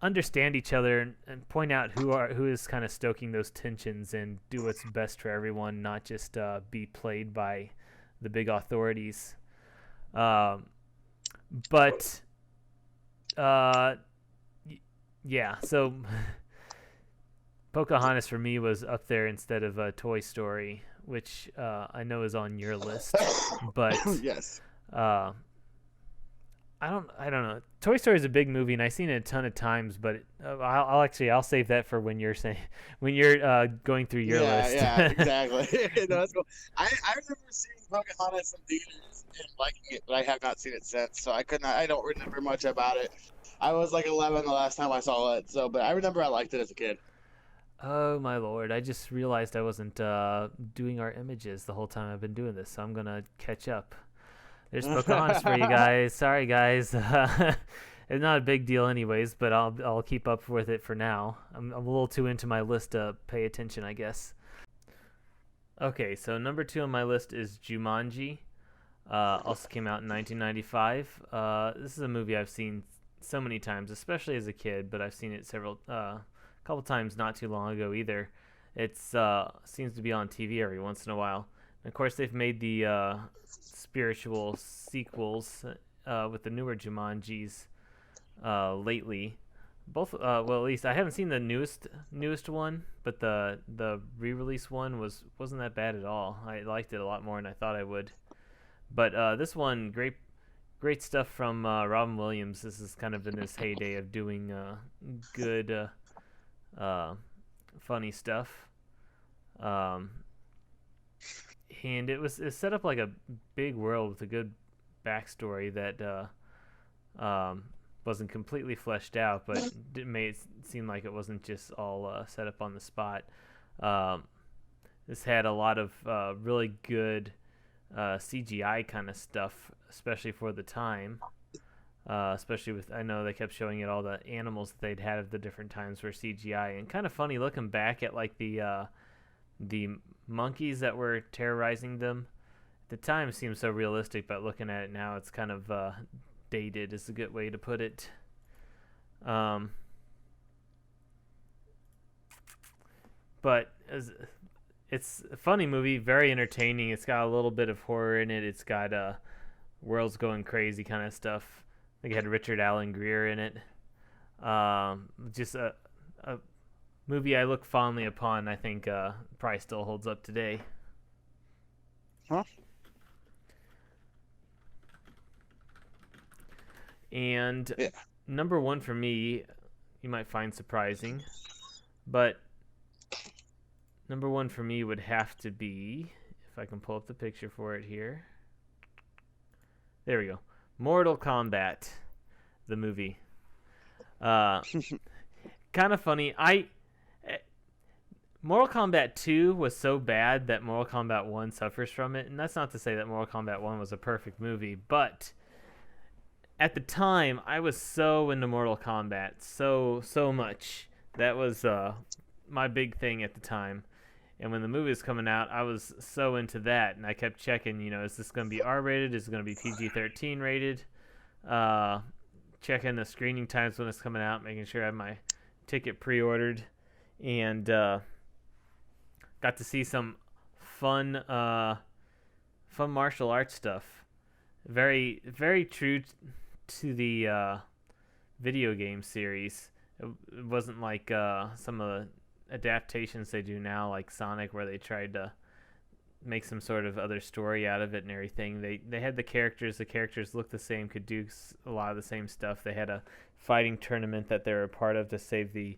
understand each other and point out who is kind of stoking those tensions and do what's best for everyone, not just be played by the big authorities. But yeah, so Pocahontas for me was up there instead of Toy Story, which I know is on your list, but Yes. I don't know. Toy Story is a big movie, and I've seen it a ton of times. But I'll save that for when you're going through your list. Yeah, exactly. No, that's cool. I remember seeing Pocahontas in theaters and liking it, but I have not seen it since. So I don't remember much about it. I was like 11 the last time I saw it. So, but I remember I liked it as a kid. Oh my lord! I just realized I wasn't doing our images the whole time I've been doing this, so I'm gonna catch up. There's Pocahontas for you guys. Sorry, guys. It's not a big deal, anyways. But I'll keep up with it for now. I'm a little too into my list to pay attention, I guess. Okay, so number 2 on my list is Jumanji. Also came out in 1995. This is a movie I've seen so many times, especially as a kid. But I've seen it a couple times not too long ago either. It's seems to be on TV every once in a while. And of course, they've made the spiritual sequels with the newer Jumanjis lately. Both, well, at least I haven't seen the newest one, but the re-release one wasn't that bad at all. I liked it a lot more than I thought I would. But this one, great stuff from Robin Williams. This is kind of in his heyday of doing good, funny stuff. And it's set up like a big world with a good backstory that wasn't completely fleshed out, but it made it seem like it wasn't just all set up on the spot. This had a lot of really good CGI kind of stuff, especially for the time. Especially with, I know they kept showing it, all the animals that they'd had at the different times were CGI, and kind of funny looking back at like the monkeys that were terrorizing them. At the time, it seemed so realistic, but looking at it now, it's kind of dated, is a good way to put it. But it's a funny movie, very entertaining. It's got a little bit of horror in it. It's got world's going crazy kind of stuff. I think it had Richard Allen Greer in it. Just a movie I look fondly upon. I think probably still holds up today. Huh? And Yeah. number 1 for me, you might find surprising, but number 1 for me would have to be, if I can pull up the picture for it here. There we go. Mortal Kombat, the movie. Kind of funny. Mortal Kombat 2 was so bad that Mortal Kombat 1 suffers from it, and that's not to say that Mortal Kombat 1 was a perfect movie, but at the time, I was so into Mortal Kombat, so much. That was my big thing at the time. And when the movie was coming out, I was so into that, and I kept checking, is this going to be R-rated? Is it going to be PG-13 rated? Checking the screening times when it's coming out, making sure I have my ticket pre-ordered, and got to see some fun martial arts stuff. Very, very true to the video game series. It wasn't like some of the adaptations they do now, like Sonic, where they tried to make some sort of other story out of it and everything. They had the characters looked the same, could do a lot of the same stuff. They had a fighting tournament that they were a part of to save the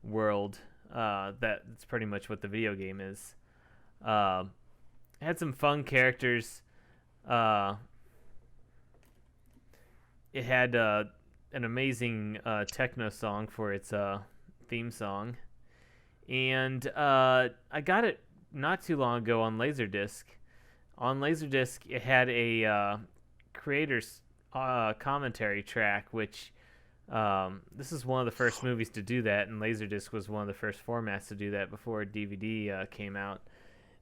world. That's pretty much what the video game is. It had some fun characters. It had an amazing techno song for its theme song. And I got it not too long ago on Laserdisc. On Laserdisc, it had a creator's commentary track, which this is one of the first movies to do that, and Laserdisc was one of the first formats to do that before DVD came out.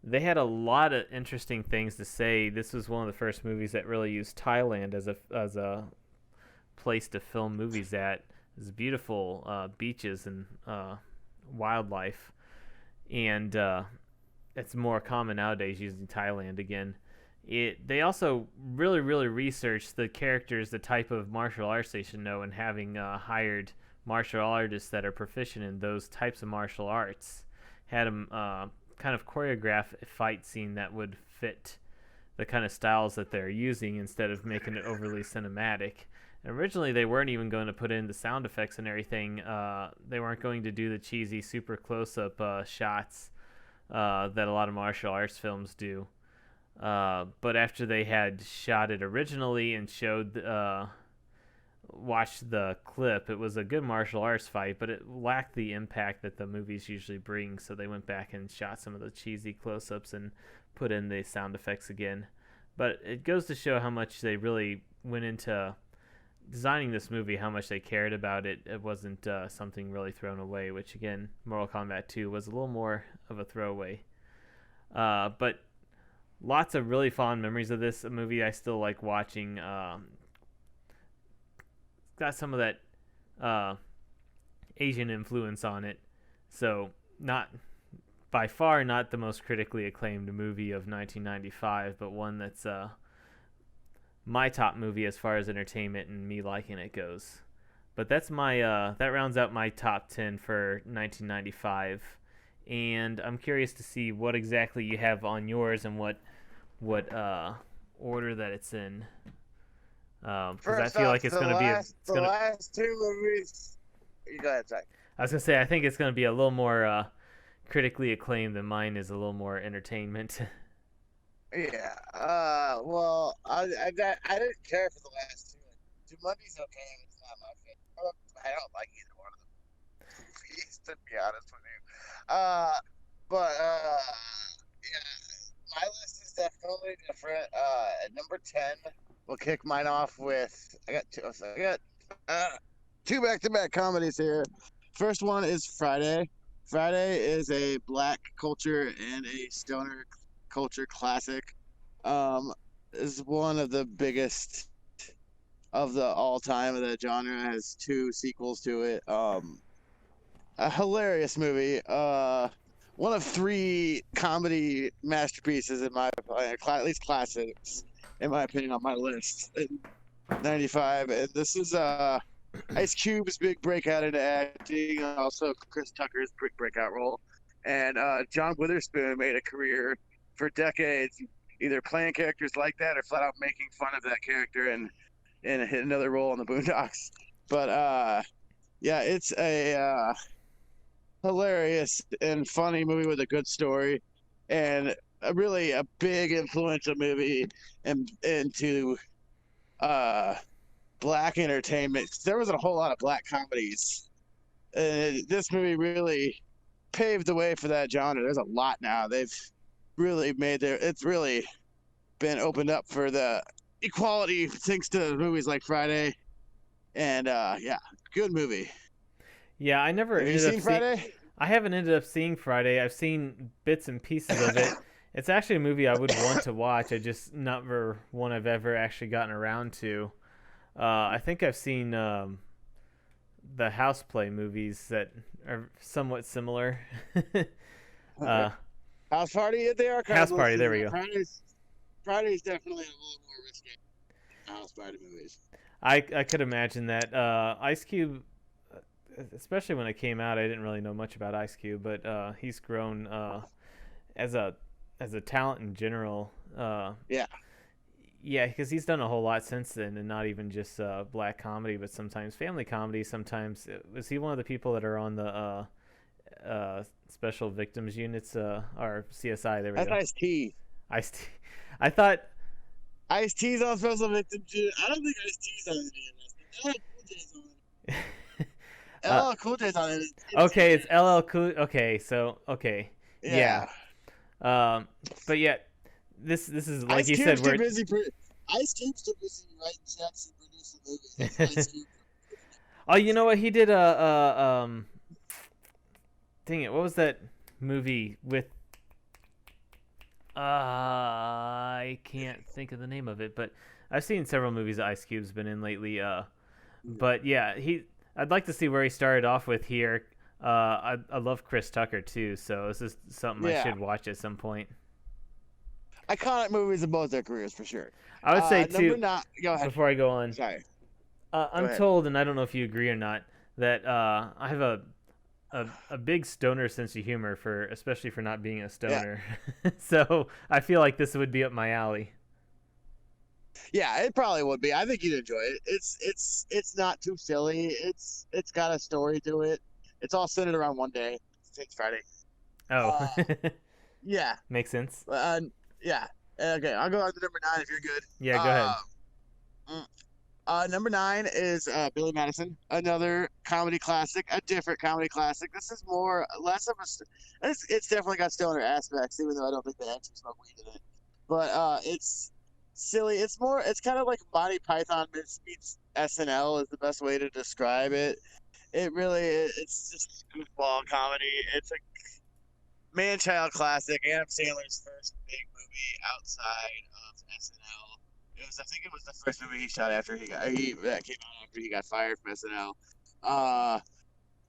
they had a lot of interesting things to say. This was one of the first movies that really used Thailand as a place to film movies at. There's beautiful beaches and wildlife, and it's more common nowadays using Thailand again. They also really researched the characters, the type of martial arts they should know, and having hired martial artists that are proficient in those types of martial arts. Had them kind of choreograph a fight scene that would fit the kind of styles that they're using instead of making it overly cinematic. And originally, they weren't even going to put in the sound effects and everything. They weren't going to do the cheesy, super close-up shots that a lot of martial arts films do. But after they had shot it originally and watched the clip, it was a good martial arts fight, but it lacked the impact that the movies usually bring. So they went back and shot some of the cheesy close-ups and put in the sound effects again. But it goes to show how much they really went into designing this movie, how much they cared about it. It wasn't something really thrown away, which again, Mortal Kombat 2 was a little more of a throwaway. But lots of really fond memories of this movie. I still like watching. Got some of that Asian influence on it, so not by far not the most critically acclaimed movie of 1995, but one that's my top movie as far as entertainment and me liking it goes. But that's my that rounds out my top 10 for 1995, and I'm curious to see what exactly you have on yours and what order that it's in. Because I feel like it's going to be the last two movies. You go ahead, Zach. I was going to say I think it's going to be a little more critically acclaimed than mine is a little more entertainment. Yeah. Well, I didn't care for the last two. Jumanji's okay, and it's not my favorite. I don't like either one of them movies, to be honest with you. But yeah, my list is definitely different. At number 10, we'll kick mine off with I got two back-to-back comedies here. First one is Friday. Friday is a black culture and a stoner culture classic. Is one of the biggest of the all-time of that genre. Has 2 sequels to it. A hilarious movie. One of 3 comedy masterpieces in my opinion, at least classics in my opinion, on my list in 95. And this is Ice Cube's big breakout into acting, also Chris Tucker's big breakout role, and John Witherspoon made a career for decades either playing characters like that or flat out making fun of that character and hit another role in the Boondocks. But yeah, it's a hilarious and funny movie with a good story, and really a big influential movie into black entertainment. There wasn't a whole lot of black comedies. This movie really paved the way for that genre. There's a lot now. They've really it's really been opened up for the equality thanks to movies like Friday. And yeah, good movie. Yeah, I never Have you seen Friday? I haven't ended up seeing Friday. I've seen bits and pieces of it. It's actually a movie I would want to watch. I just never one I've ever actually gotten around to. I think I've seen the House Play movies that are somewhat similar. House Party, they are. House Party, there we go. Friday's definitely a little more risky than House Party movies. I could imagine that. Ice Cube, especially when it came out, I didn't really know much about Ice Cube, but he's grown as a talent in general. Yeah, because he's done a whole lot since then, and not even just black comedy, but sometimes family comedy. Sometimes was he one of the people that are on the special victims units or CSI? There we go. That's Ice-T. Ice-T. I thought Ice-T's on special victims unit. I don't think Ice-T's on any of this. LL Cool J's on it. Okay, it's LL Cool. Okay, so okay, yeah. But yeah, this is like you said. Ice Cube's too busy writing checks and producing movies. That's Ice Cube. Oh, you know what? He did dang it, what was that movie with I can't think of the name of it, but I've seen several movies that Ice Cube's been in lately. But yeah, I'd like to see where he started off with here. I love Chris Tucker too, so this is something I Yeah, should watch at some point. iconic movies in both their careers for sure. I would say Number too, 9. Go ahead. before I go on, Sorry. Go I'm ahead. told, and I don't know if you agree or not, that I have a big stoner sense of humor for, especially for not being a Yeah. stoner. So I feel like this would be up my alley. Yeah, it probably would be. I think you'd enjoy it. It's not too silly. It's got a story to it. It's all centered around one day. It's Friday. Oh, Uh, yeah. makes sense. Uh, yeah. Okay, I'll go on to number 9 if you're good. Yeah, go ahead. Mm, Number 9 is Billy Madison, another comedy classic, a different comedy classic. This is less of it's definitely got stoner aspects, even though I don't think they actually smoke weed in it. But it's silly. It's kind of like Monty Python meets SNL is the best way to describe it. It's just goofball comedy. It's a man-child classic. Adam Sandler's first big movie outside of SNL. I think it was the first movie he shot after that came out after he got fired from SNL.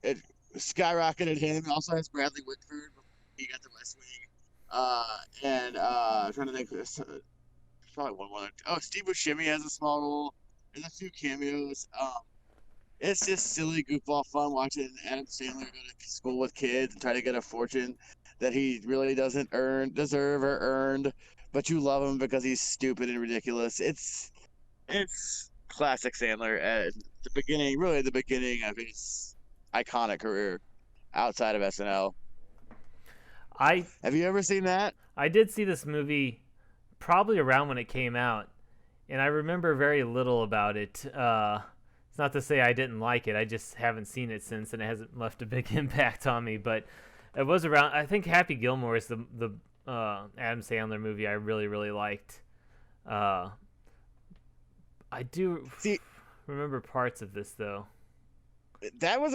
It skyrocketed him. It also has Bradley Whitford before he got the West Wing. I'm trying to think. Probably one more. Oh, Steve Buscemi has a small role. There's a few cameos. It's just silly goofball fun watching Adam Sandler go to school with kids and try to get a fortune that he really doesn't deserve or earned, but you love him because he's stupid and ridiculous. It's classic Sandler at really the beginning of his iconic career outside of SNL. I Have you ever seen that? I did see this movie probably around when it came out, and I remember very little about it. It's not to say I didn't like it. I just haven't seen it since, and it hasn't left a big impact on me. But it was around. I think Happy Gilmore is the Adam Sandler movie I really really liked. I do See, remember parts of this though. that was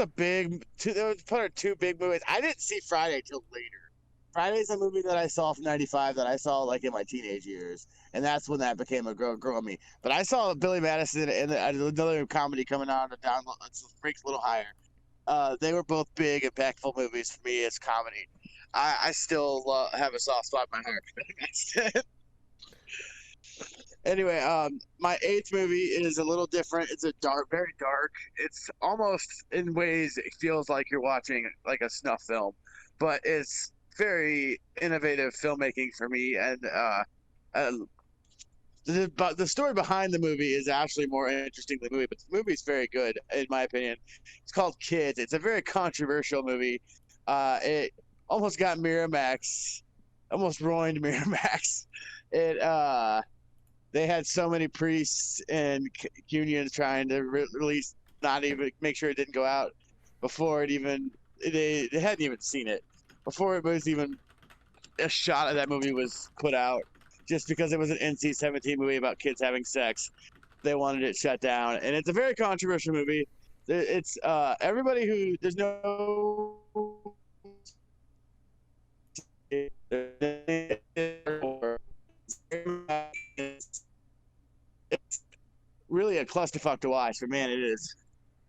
part of two big movies. I didn't see Friday till later. Friday's a movie that I saw from '95 that I saw like in my teenage years, and that's when that became a grow on me. But I saw Billy Madison and another comedy coming on the down ranks a little higher. They were both big, impactful movies for me as comedy. I still have a soft spot in my heart for Billy Madison. Anyway, my 8th movie is a little different. It's very dark. It's almost in ways it feels like you're watching like a snuff film, but it's very innovative filmmaking for me. And the story behind the movie is actually more interesting than the movie, but the movie is very good in my opinion. It's called Kids. It's a very controversial movie. It almost got Miramax, almost ruined Miramax. It they had so many priests and unions trying to release, not even make sure it didn't go out before they hadn't even seen it before it was even a shot of that movie was put out. Just because it was an NC-17 movie about kids having sex, they wanted it shut down, and it's a very controversial movie. It's everybody who there's no. It's really a clusterfuck to watch, but man, it is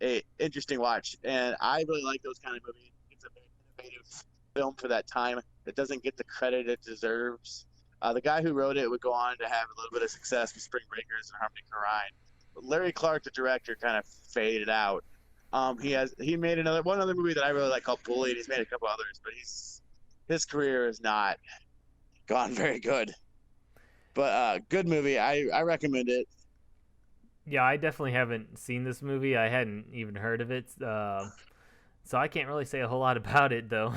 a interesting watch, and I really like those kind of movies. It's a very innovative film for that time that doesn't get the credit it deserves. The guy who wrote it would go on to have a little bit of success with Spring Breakers and Harmony Korine. But Larry Clark, the director, kind of faded out. He made one other movie that I really like called Bully, and he's made a couple others, but his career has not gone very good. But good movie. I recommend it. Yeah, I definitely haven't seen this movie. I hadn't even heard of it, so I can't really say a whole lot about it though.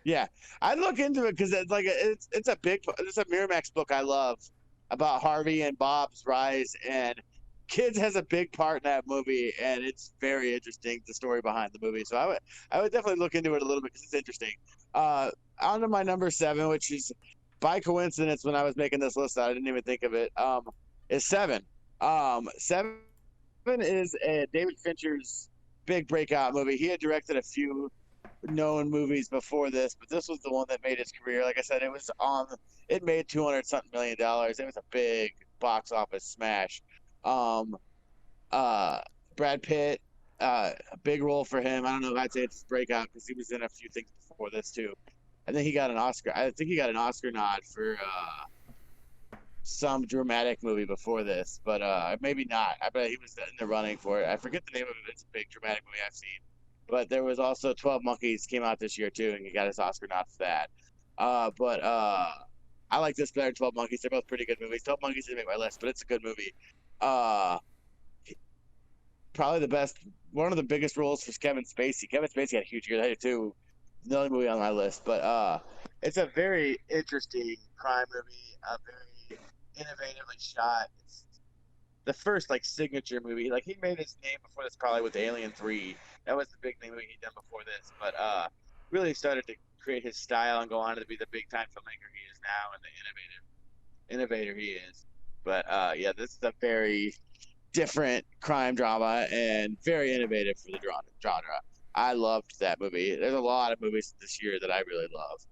Yeah, I look into it because it's a Miramax book I love about Harvey and Bob's rise, and Kids has a big part in that movie, and it's very interesting the story behind the movie. So I would definitely look into it a little bit because it's interesting. On to my number 7, which is by coincidence when I was making this list, I didn't even think of it. Is Seven. 7 is David Fincher's big breakout movie. He had directed a few known movies before this, but this was the one that made his career. Like I said, it made 200 something $1 million. It was a big box office smash. Um, uh, Brad Pitt, a big role for him. I don't know if I'd say it's his breakout because he was in a few things before this too. I think he got an Oscar. I think he got an Oscar nod for some dramatic movie before this, but maybe not. I bet he was in the running for it. I forget the name of it. It's a big dramatic movie I've seen. But there was also 12 Monkeys came out this year too, and he got his Oscar nod for that. But I like this better than 12 Monkeys. They're both pretty good movies. 12 Monkeys didn't make my list, but it's a good movie. Uh, Probably the best, one of the biggest roles for Kevin Spacey. Kevin Spacey had a huge year too. Another movie on my list, but it's a very interesting crime movie. Very innovatively shot. It's the first like signature movie. Like he made his name before this, probably with Alien 3. That was the big movie he'd done before this, but really started to create his style and go on to be the big time filmmaker he is now and the innovator he is. But yeah, this is a very different crime drama and very innovative for the genre. I loved that movie. There's a lot of movies this year that I really love.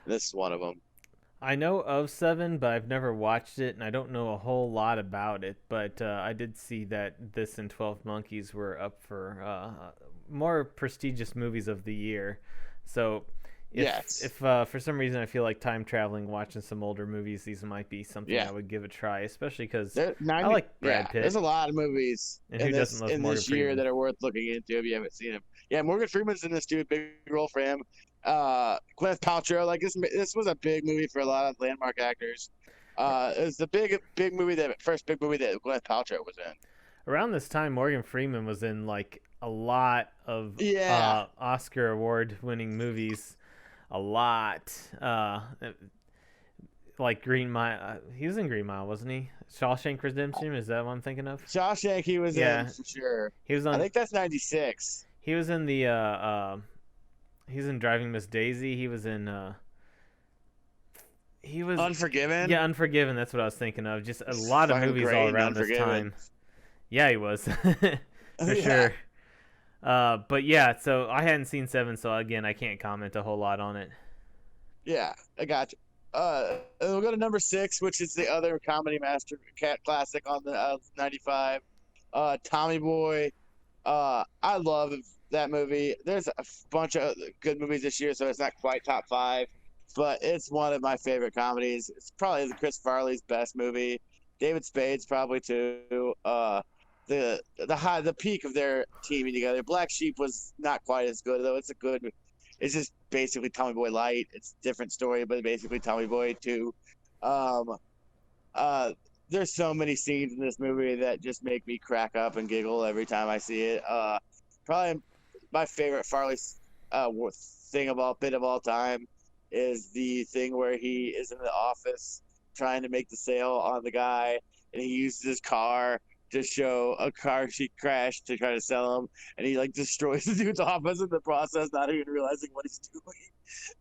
This is one of them. I know of Seven, but I've never watched it, and I don't know a whole lot about it. But I did see that this and 12 Monkeys were up for more prestigious movies of the year. So if for some reason I feel like time traveling, watching some older movies, these might be something I would give a try, especially because I like Brad Pitt. There's a lot of movies and in this year that are worth looking into if you haven't seen them. Yeah, Morgan Freeman's in this too. Big role for him. Gwyneth Paltrow, like this was a big movie for a lot of landmark actors. It was the first big movie that Gwyneth Paltrow was in. Around this time, Morgan Freeman was in like a lot of Oscar award winning movies. A lot. Like Green Mile. He was in Green Mile, wasn't he? Shawshank Redemption, is that what I'm thinking of? Shawshank he was in for sure. He was on, I think that's 96. He was in the he's in Driving Miss Daisy. He was Unforgiven? Yeah, Unforgiven, that's what I was thinking of. Just a lot of movies all around this time. Yeah, he was. For sure. But yeah, so I hadn't seen Seven, so again, I can't comment a whole lot on it. Yeah, I got you. We'll go to number 6, which is the other comedy master classic on the 95. Tommy Boy. I love that movie. There's a bunch of good movies this year, so it's not quite top 5, but it's one of my favorite comedies. It's probably Chris Farley's best movie. David Spade's probably too. The peak of their teaming together. Black Sheep was not quite as good though. It's just basically Tommy Boy light. It's a different story, but basically Tommy Boy too. There's so many scenes in this movie that just make me crack up and giggle every time I see it. Probably my favorite Farley bit of all time is the thing where he is in the office trying to make the sale on the guy, and he uses his car to show a car she crashed to try to sell him, and he like destroys the dude's office in the process, not even realizing what he's doing.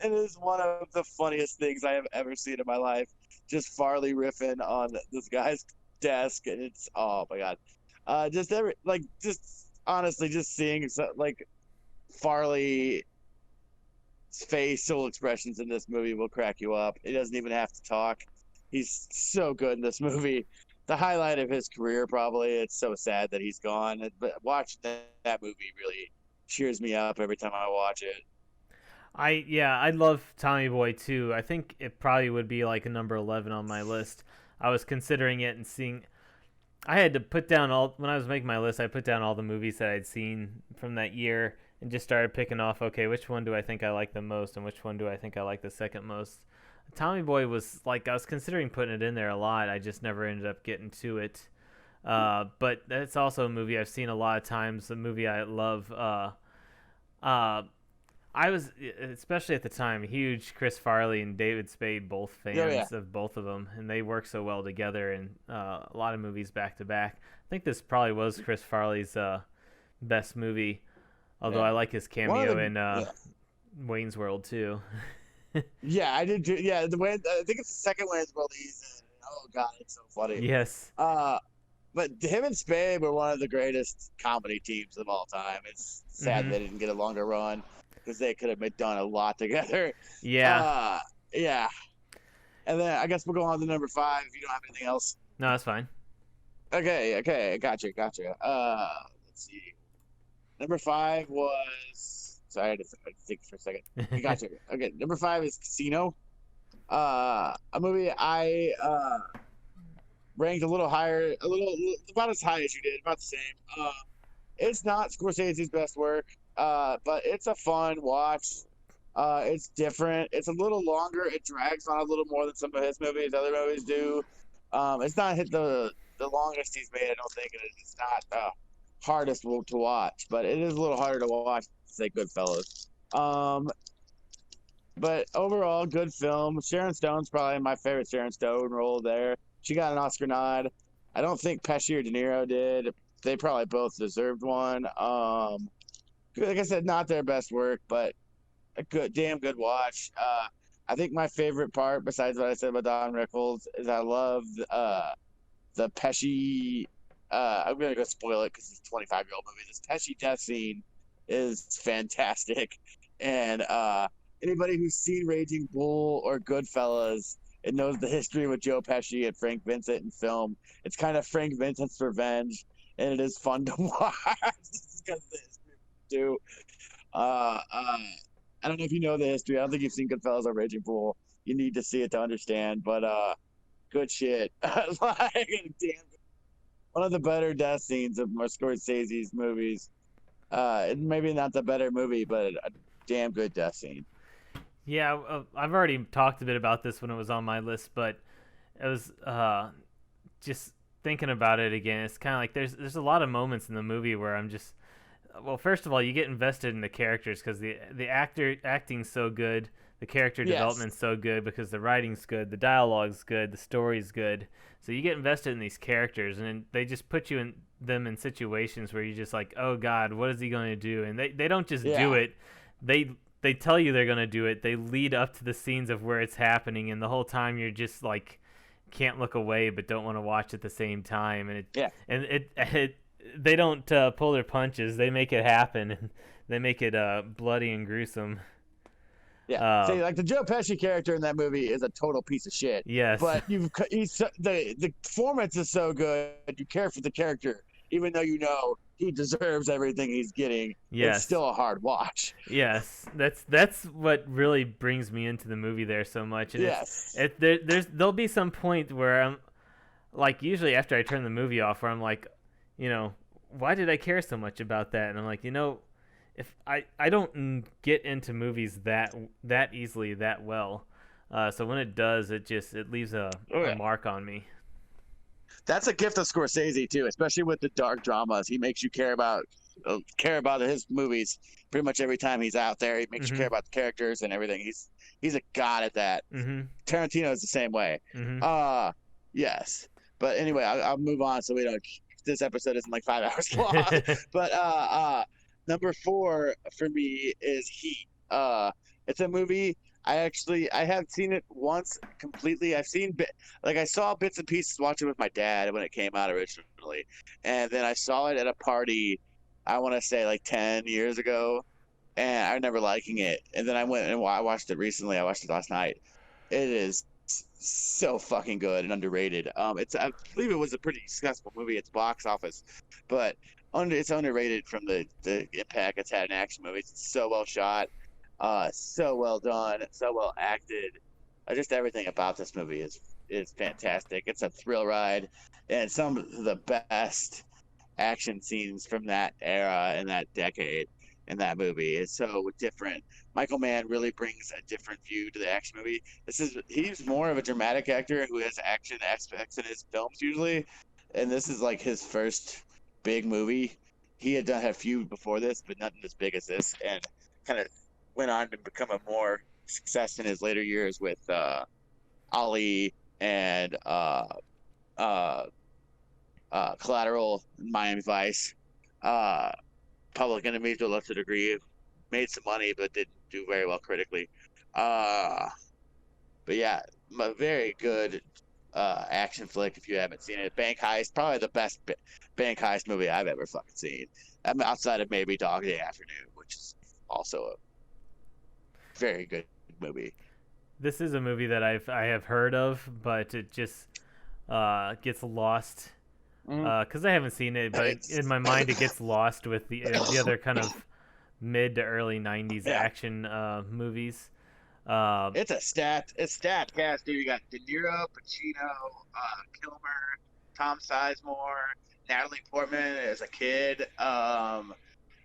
And it's one of the funniest things I have ever seen in my life. Just Farley riffing on this guy's desk, and it's oh my god, just honestly, just seeing like Farley's facial expressions in this movie will crack you up. He doesn't even have to talk. He's so good in this movie. The highlight of his career, probably. It's so sad that he's gone, but watching that movie really cheers me up every time I watch it. I love Tommy Boy too. I think it probably would be like a number 11 on my list. I was considering it and seeing. I had to put down when I was making my list. I put down all the movies that I'd seen from that year and just started picking off. Okay, which one do I think I like the most, and which one do I think I like the second most? Tommy Boy was like, I was considering putting it in there a lot. I just never ended up getting to it. But that's also a movie I've seen a lot of times. A movie I love. I was, especially at the time, huge Chris Farley and David Spade both fans of both of them, and they work so well together in a lot of movies back to back. I think this probably was Chris Farley's best movie, although I like his cameo in Wayne's World too. Yeah, I did too. Yeah, I think it's the second Wayne's World he's in. Oh god, it's so funny. Yes. But him and Spade were one of the greatest comedy teams of all time. It's sad they didn't get a longer run. because they could have done a lot together. Yeah. Uh, yeah. And then I guess we'll go on to number 5 if you don't have anything else. No, that's fine. Okay, gotcha. Let's see. Number 5 was. Sorry, I had to think for a second. Gotcha. Okay, number 5 is Casino. A movie I ranked a little higher, about as high as you did, about the same. It's not Scorsese's best work, but it's a fun watch. It's different. It's a little longer. It drags on a little more than some of his movies. Other movies do. It's not hit the longest he's made. I don't think it's not the hardest to watch, but it is a little harder to watch. Say Goodfellas. But overall, good film. Sharon Stone's probably my favorite Sharon Stone role there. She got an Oscar nod. I don't think Pesci or De Niro did. They probably both deserved one. Like I said, not their best work, but a damn good watch. I think my favorite part, besides what I said about Don Rickles, is I love the Pesci. I'm gonna go spoil it because it's a 25-year-old movie. This Pesci death scene is fantastic, and anybody who's seen Raging Bull or Goodfellas and knows the history with Joe Pesci and Frank Vincent in film, it's kind of Frank Vincent's revenge, and it is fun to watch because of the history too. I don't know if you know the history. I don't think you've seen Goodfellas or Raging Bull. You need to see it to understand, but good shit. Like, damn, one of the better death scenes of Scorsese's movies. Maybe not the better movie, but a damn good death scene. Yeah, I've already talked a bit about this when it was on my list, but it was just thinking about it again. It's kind of like there's a lot of moments in the movie where I'm just, well, first of all, you get invested in the characters because the acting's so good, the character development's so good because the writing's good, the dialogue's good, the story's good. So you get invested in these characters, and they just put you in them in situations where you're just like, oh God, what is he going to do? And they don't just do it. They tell you they're going to do it. They lead up to the scenes of where it's happening, and the whole time you're just like can't look away but don't want to watch at the same time. And they don't pull their punches. They make it happen, and they make it bloody and gruesome. Yeah. See, like the Joe Pesci character in that movie is a total piece of shit. Yes. But the performance is so good, you care for the character, even though you know he deserves everything he's getting. Yes. It's still a hard watch. Yes. That's what really brings me into the movie there so much. And yes. There'll be some point where I'm like, usually after I turn the movie off, where I'm like, why did I care so much about that? And I'm like, if I don't get into movies that easily that well, so when it does, it leaves a mark on me. That's a gift of Scorsese too, especially with the dark dramas. He makes you care about his movies pretty much every time he's out there. He makes you care about the characters and everything. He's a god at that. Tarantino is the same way. Yes, but anyway, I'll move on so we don't. This episode isn't like 5 hours long. But number 4 for me is Heat. It's a movie I have seen it once completely. I saw bits and pieces watching with my dad when it came out originally, and then I saw it at a party. I want to say like 10 years ago, and I remember liking it. And then I went and I watched it recently. I watched it last night. It is so fucking good and underrated. I believe it was a pretty successful movie at the box office, but it's underrated from the impact it's had in action movies. It's so well shot, so well done, so well acted. Just everything about this movie is fantastic. It's a thrill ride, and some of the best action scenes from that era and that decade in that movie is so different. Michael Mann really brings a different view to the action movie. He's more of a dramatic actor who has action aspects in his films usually, and this is like his first big movie. He had had a few before this, but nothing as big as this, and kind of went on to become a more success in his later years with Ali and Collateral, Miami Vice, Public Enemy to a lesser degree. Made some money, but didn't do very well critically. But yeah, a very good action flick if you haven't seen it. Bank Heist, probably the best bank heist movie I've ever fucking seen. Outside of maybe Dog Day Afternoon, which is also very good movie. This is a movie that I have heard of, but it just gets lost because I haven't seen it. But in It's my mind, it gets lost with the other kind of mid to early '90s yeah, action movies. Uh, it's stat cast, dude. You got De Niro, Pacino, Kilmer, Tom Sizemore, Natalie Portman as a kid.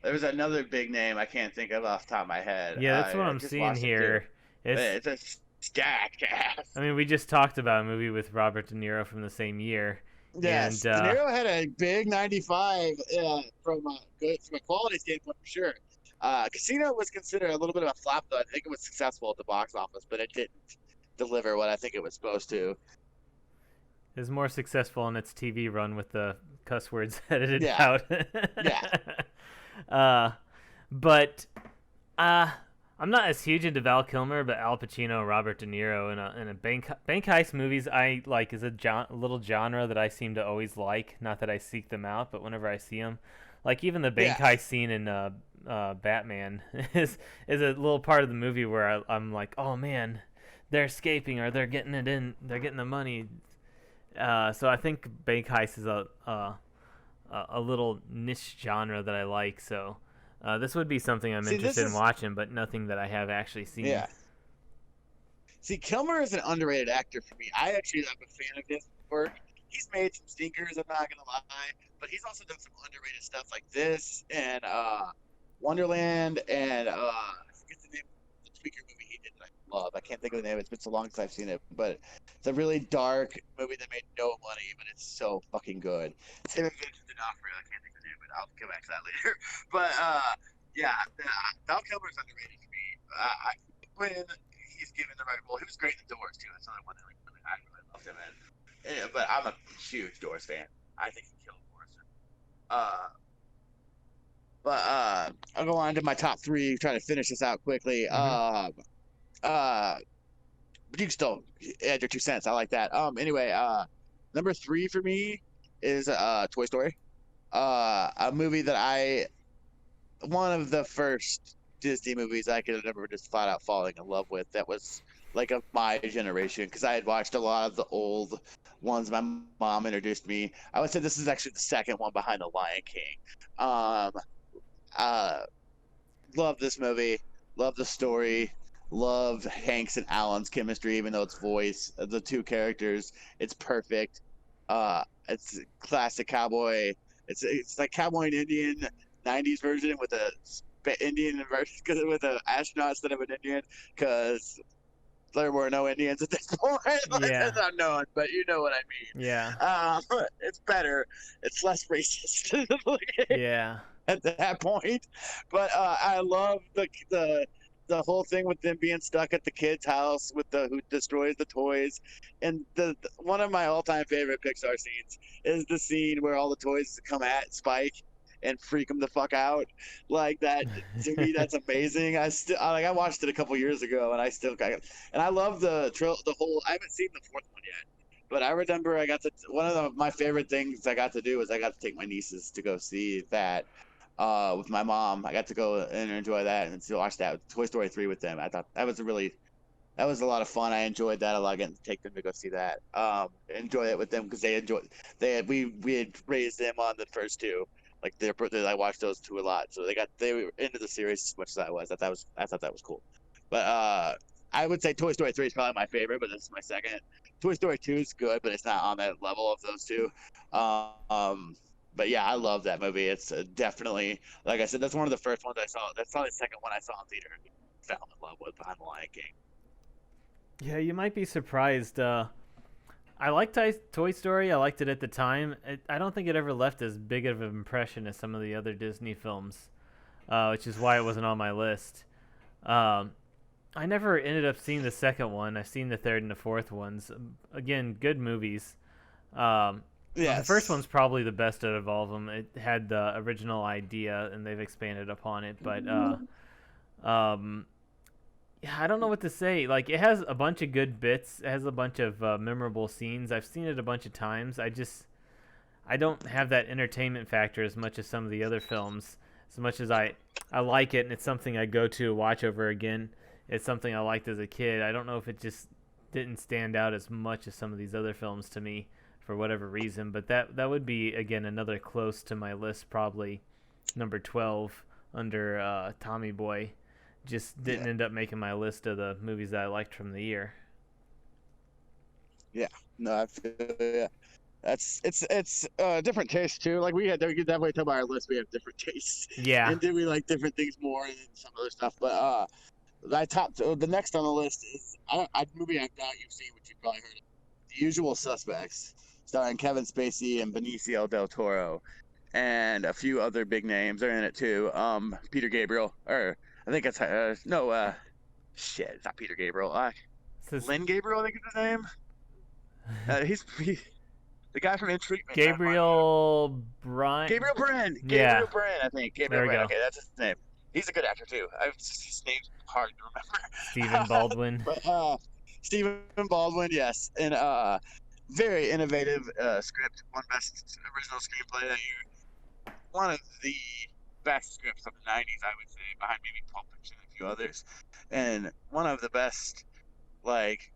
There was another big name I can't think of off the top of my head. yeah, that's what I I'm just seeing watched it too. here. It's It's a stacked cast. I mean, we just talked about a movie with Robert De Niro from the same year, and Yes, De Niro had a big '95 from a quality standpoint for sure. Casino was considered a little bit of a flop, though. I think it was successful at the box office, but it didn't deliver what I think it was supposed to. is more successful in its TV run with the cuss words edited Yeah, out. yeah. uh, but I'm not as huge into Val Kilmer, but Al Pacino, Robert De Niro, in a bank heist movies I like is a little genre that I seem to always like. Not that I seek them out, but whenever I see them, like even the bank Yeah. heist scene in Batman is a little part of the movie where I'm like, oh man, they're escaping or they're getting it in, they're getting the money. So I think bank heist is a little niche genre that I like. So this would be something I'm See, this interested in is watching, but nothing that I have actually seen. yeah. See, Kilmer is an underrated actor for me. I actually am a fan of his work. He's made some stinkers, I'm not gonna lie, but he's also done some underrated stuff like this and Wonderland and I forget the name of the Tweaker movie he did that I love. I can't think of the name. It's been so long since I've seen it, but it's a really dark movie that made no money, but it's so fucking good. It's him and Vincent D'Onofrio. I can't think of the name, but I'll come back to that later. But yeah, Val Kilmer's underrated for me. When he's given the right role, he was great in The Doors too. That's another one that I really loved him in. Yeah, but I'm a huge Doors fan. I think he killed Morrison. I'll go on to my top three. Try to finish this out quickly. Mm-hmm. But you can still add your 2 cents. I like that. Anyway, number three for me is Toy Story. A movie that one of the first Disney movies I could never just flat out falling in love with. That was like of my generation because I had watched a lot of the old ones my mom introduced me. I would say this is actually the second one behind The Lion King. Um, love this movie. Love the story. Love Hanks and Alan's chemistry, even though it's voice of the two characters. It's perfect. It's classic cowboy. It's like cowboy and Indian '90s version with a Indian version with an astronaut instead of an Indian because there were no Indians at this point. Yeah. It's unknown, but you know what I mean. Yeah. It's better. It's less racist. Yeah. At that point. But I love the whole thing with them being stuck at the kid's house with the who destroys the toys. And the one of my all-time favorite Pixar scenes is the scene where all the toys come at Spike and freak him the fuck out. Like that to me that's amazing. I watched it a couple years ago and I still got it. And I love the whole I haven't seen the fourth one yet. But I remember one of my favorite things I got to do was I got to take my nieces to go see that with my mom. I got to go and enjoy that and to watch that Toy Story 3 with them. I thought that was a lot of fun. I enjoyed that a lot, getting to take them to go see that. Enjoy it with them because we had raised them on the first two. Like I watched those two a lot, so they were into the series as much as I was. I thought that was cool. But I would say Toy Story 3 is probably my favorite, but this is my second. Toy Story 2 is good, but it's not on that level of those two. But yeah, I love that movie. It's definitely, like I said, that's one of the first ones I saw. That's probably the second one I saw in theater. Fell in love with behind The Lion King. Yeah, you might be surprised. I liked Toy Story. I liked it at the time. I don't think it ever left as big of an impression as some of the other Disney films, which is why it wasn't on my list. I never ended up seeing the second one. I've seen the third and the fourth ones. Again, good movies. Yes. The first one's probably the best out of all of them. It had the original idea, and they've expanded upon it. But yeah, I don't know what to say. Like, it has a bunch of good bits. It has a bunch of memorable scenes. I've seen it a bunch of times. I don't have that entertainment factor as much as some of the other films. As much as I like it, and it's something I go to watch over again it's something I liked as a kid. I don't know if it just didn't stand out as much as some of these other films to me for whatever reason, but that would be again another close to my list, probably number 12 under Tommy Boy. Just didn't Yeah, end up making my list of the movies that I liked from the year. yeah. No, I feel yeah. It's different taste too. Like we could definitely tell by our list we have different tastes, Yeah. and do we like different things more than some other stuff. But the next on the list is a movie I doubt you've seen, which you probably heard of. The Usual Suspects, starring Kevin Spacey and Benicio del Toro, and a few other big names are in it too. Peter Gabriel, or I think it's no, shit, it's not Peter Gabriel. This Lynn Gabriel, I think is his name. He's the guy from In Treatment. Gabriel Bryant. Gabriel Yeah, Byrne, I think. there Gabriel we Byrne. go. Okay, that's his name. He's a good actor too. His name's hard to Stephen remember. Baldwin. But Stephen Baldwin, yes, and very innovative script. One best original screenplay that year. One of the best scripts of the '90s, I would say, behind maybe Pulp Fiction and a few others, and one of the best like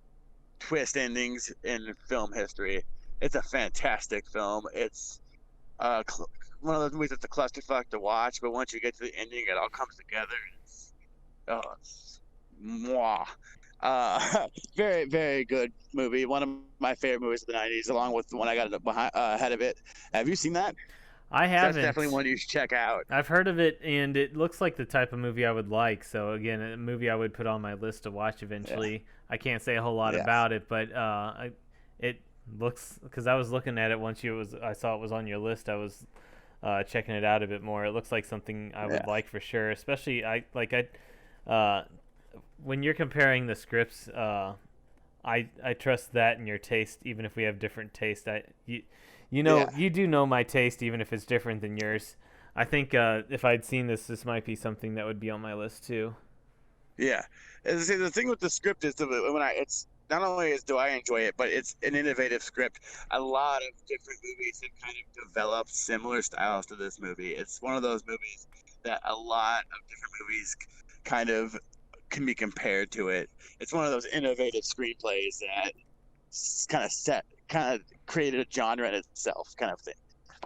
twist endings in film history. It's a fantastic film. It's uh, cl- one of those movies that's a clusterfuck to watch, but once you get to the ending, it all comes together. It's mwah. Very, very good movie. One of my favorite movies of the '90s, along with the one I got behind, ahead of it. Have you seen that? I That's definitely haven't. one you should check out. I've heard of it, and it looks like the type of movie I would like. So again, a movie I would put on my list to watch Yeah, eventually. I can't say a whole lot yeah, about it, but it looks, because I was looking at it once I saw it was on your list. I was checking it out a bit more. It looks like something I would yeah, like for sure. Especially uh, when you're comparing the scripts. I trust that in your taste, even if we have different taste. yeah. You do know my taste, even if it's different than yours. I think if I'd seen this might be something that would be on my list too. Yeah. And see, the thing with the script is it's not only is do I enjoy it, but it's an innovative script. A lot of different movies have kind of developed similar styles to this movie. It's one of those movies that a lot of different movies kind of can be compared to it. It's one of those innovative screenplays that kind of created a genre in itself, kind of thing.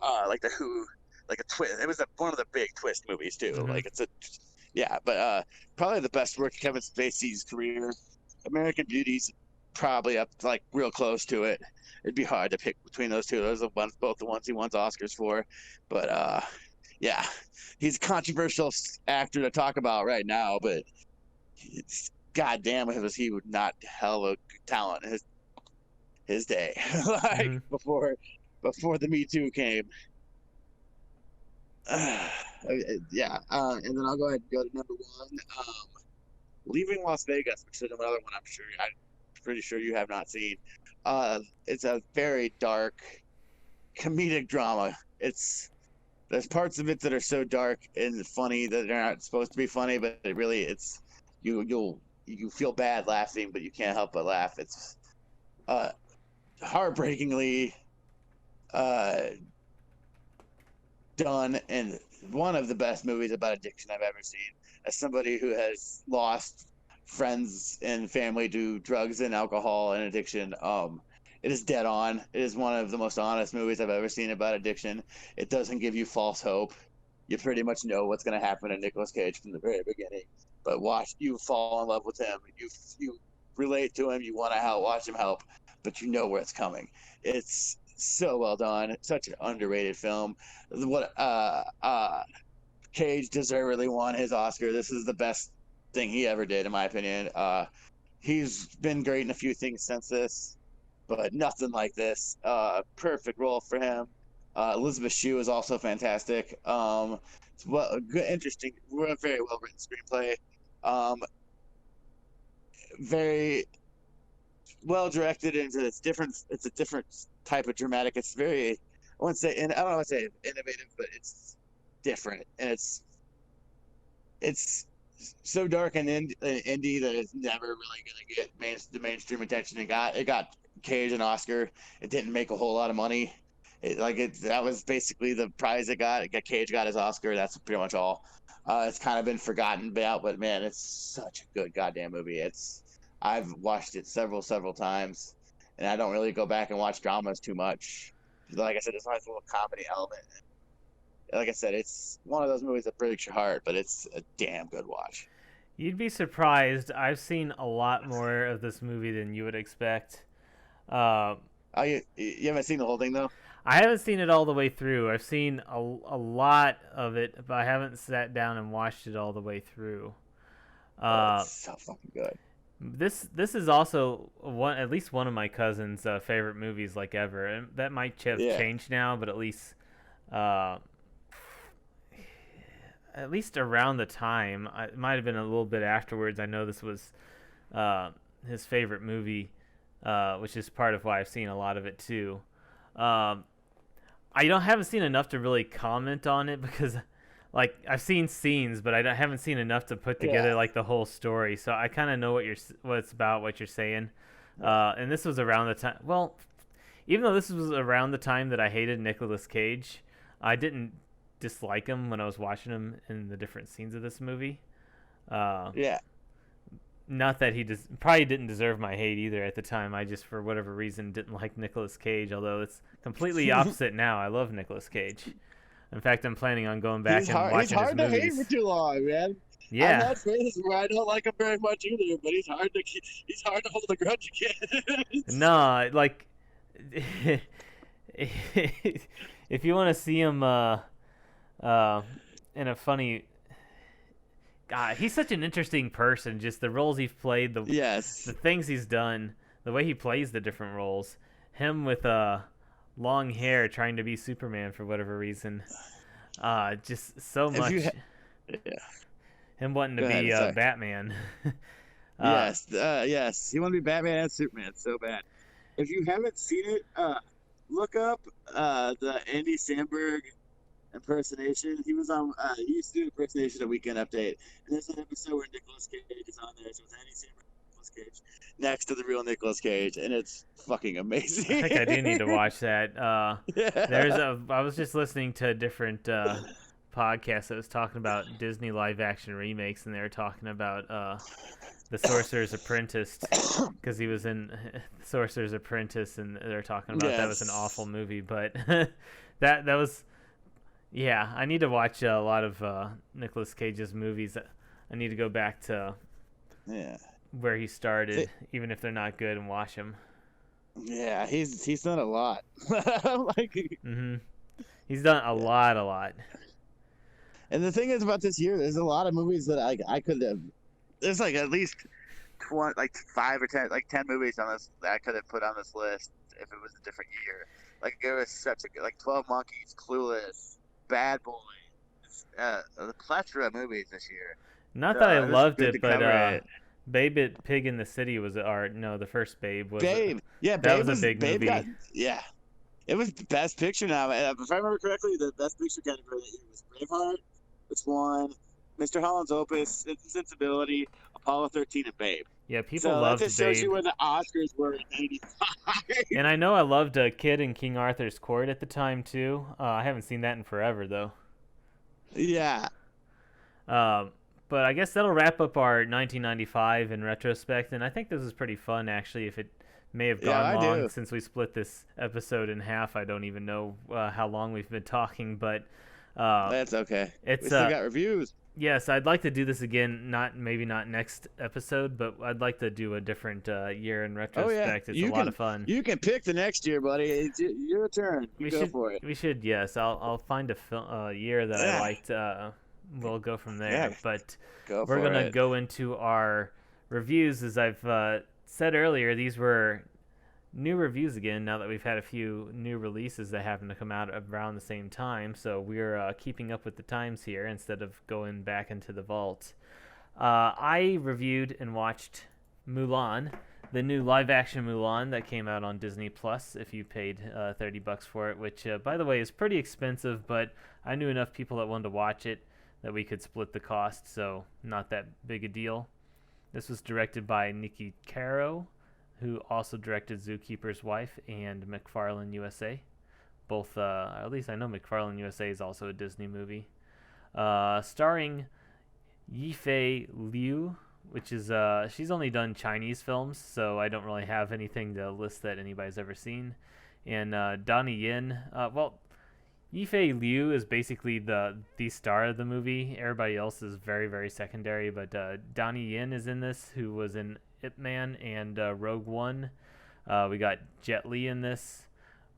Like the Who, like a twist. It was one of the big twist movies too. Hmm. Like it's a yeah, but probably the best work of Kevin Spacey's career. American Beauty's probably up like real close to it. It'd be hard to pick between those two. Those are both the ones he won Oscars for. But yeah, he's a controversial actor to talk about right now. But it's goddamn, was he not hell of a talent his day, like Hmm. before the Me Too came. Yeah, and then I'll go ahead and go to number one. Leaving Las Vegas, which is another one I'm pretty sure you have not seen. It's a very dark comedic drama. There's parts of it that are so dark and funny that they're not supposed to be funny, but you feel bad laughing, but you can't help but laugh. It's uh, heartbreakingly uh, done, and one of the best movies about addiction I've ever seen. As somebody who has lost friends and family to drugs and alcohol and addiction, it is dead on. It is one of the most honest movies I've ever seen about addiction. It doesn't give you false hope. You pretty much know what's going to happen to Nicolas Cage from the very beginning. But you fall in love with him. You relate to him. You want to watch him help, but you know where it's coming. It's so well done. It's such an underrated film. What Cage deservedly won his Oscar. This is the best thing he ever did, in my opinion. He's been great in a few things since this, but nothing like this. Perfect role for him. Elizabeth Shue is also fantastic. It's a good, interesting, very well written screenplay. Um, very well directed, and it's different. It's a different type of dramatic. It's very, I wouldn't say, and I don't want to say innovative, but it's different, and it's so dark and indie that it's never really gonna get the mainstream attention it got. It got Cage an Oscar. It didn't make a whole lot of money. That was basically the prize it got. Cage got his Oscar. That's pretty much all. It's kind of been forgotten about, but man, it's such a good goddamn movie. I've watched it several times, and I don't really go back and watch dramas too much. Like I said, there's a nice little comedy element. Like I said, it's one of those movies that breaks your heart, but it's a damn good watch. You'd be surprised. I've seen a lot more of this movie than you would expect. Uh, Oh, you haven't seen the whole thing though? I haven't seen it all the way through. I've seen a lot of it, but I haven't sat down and watched it all the way through. It's so fucking good. This is also at least one of my cousin's favorite movies like ever, and that might have changed now, but uh, at least around the time, it might have been a little bit afterwards. I know this was his favorite movie, which is part of why I've seen a lot of it too. I haven't seen enough to really comment on it because, like, I've seen scenes, but I haven't seen enough to put together like the whole story. So I kind of know what it's about, what you're saying. And this was around the time. Well, even though this was around the time that I hated Nicolas Cage, I didn't dislike him when I was watching him in the different scenes of this movie. Not that he probably didn't deserve my hate either at the time. I just, for whatever reason, didn't like Nicolas Cage, although it's completely opposite now. I love Nicolas Cage. In fact, I'm planning on going back and watching his movies. He's hard to hate for too long, man. Yeah. I've had phases where I don't like him very much either, but he's hard to hold a grudge against. No, like, if you want to see him in a funny... God, he's such an interesting person. Just the roles he's played, the things he's done, the way he plays the different roles. Him with long hair trying to be Superman for whatever reason. Just so much. Him wanting to be Batman. Yes. He wanted to be Batman and Superman so bad. If you haven't seen it, look up the Andy Samberg impersonation. He used to do impersonation of Weekend Update, and there's an episode where Nicolas Cage is on there. So it's Andy Samberg and Nicolas Cage next to the real Nicolas Cage, and it's fucking amazing. I think I do need to watch that. I was just listening to a different podcast that was talking about Disney live action remakes, and they were talking about the Sorcerer's Apprentice, because he was in Sorcerer's Apprentice, and they're talking about that was an awful movie, but that was. Yeah, I need to watch a lot of Nicolas Cage's movies. I need to go back to where he started, even if they're not good, and watch them. Yeah, he's done a lot. He's done a lot. And the thing is about this year, there's a lot of movies that I could have. There's like at least 5 or 10, like 10 movies on this that I could have put on this list if it was a different year. Like it was such a 12 Monkeys, Clueless, Bad Boys, a plethora of movies this year. Not that I loved it, but Babe Pig in the City was the first Babe was Babe. That was a big movie. It was Best Picture now. If I remember correctly, the Best Picture category that year was Braveheart, which won, Mr. Holland's Opus, Sensibility, Apollo 13, and Babe. Yeah, people loved Babe. That just shows you where the Oscars were in '85. And I know I loved Kid in King Arthur's Court at the time, too. I haven't seen that in forever, though. Yeah. But I guess that'll wrap up our 1995 in retrospect, and I think this was pretty fun, actually. If it may have gone long since we split this episode in half, I don't even know how long we've been talking, but... That's okay. We still got reviews. Yes, I'd like to do this again. Maybe not next episode, but I'd like to do a different year in retrospect. It's a lot of fun. You can pick the next year, buddy. It's your turn. Go for it. We should. Yes, I'll find a year that I liked. We'll go from there. Yeah. But we're gonna go into our reviews. As I've said earlier, these were new reviews again, now that we've had a few new releases that happen to come out around the same time, so we're keeping up with the times here instead of going back into the vault. I reviewed and watched Mulan, the new live-action Mulan that came out on Disney Plus, if you paid $30 for it, which, by the way, is pretty expensive, but I knew enough people that wanted to watch it that we could split the cost, so not that big a deal. This was directed by Nikki Caro, who also directed Zookeeper's Wife and McFarlane USA, both, at least I know McFarlane USA is also a Disney movie. Starring Yifei Liu, which is, she's only done Chinese films, so I don't really have anything to list that anybody's ever seen. And Donnie Yen, well, Yifei Liu is basically the star of the movie. Everybody else is very, very secondary, but Donnie Yen is in this, who was in Ip Man and Rogue One. We got Jet Li in this.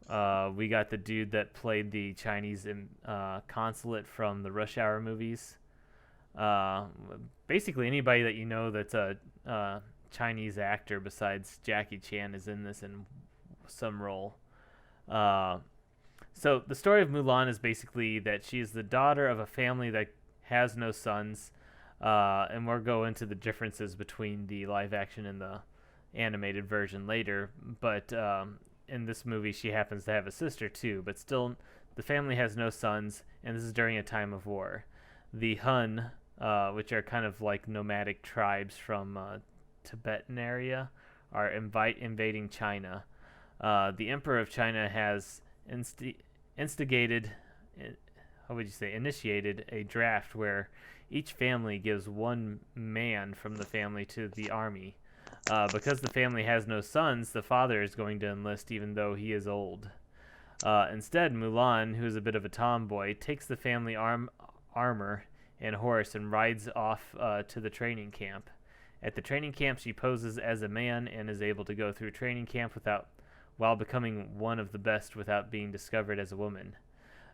We got the dude that played the Chinese consulate from the Rush Hour movies. Basically, anybody that you know that's a Chinese actor besides Jackie Chan is in this in some role. So the story of Mulan is basically that she is the daughter of a family that has no sons, and we'll go into the differences between the live action and the animated version later. But in this movie, she happens to have a sister too, but still, the family has no sons, and this is during a time of war. The Hun, which are kind of like nomadic tribes from Tibetan area, are invading China. The Emperor of China has initiated a draft where each family gives one man from the family to the army. Because the family has no sons, the father is going to enlist even though he is old. Instead, Mulan, who is a bit of a tomboy, takes the family armor and horse and rides off to the training camp. At the training camp, she poses as a man and is able to go through training camp while becoming one of the best without being discovered as a woman.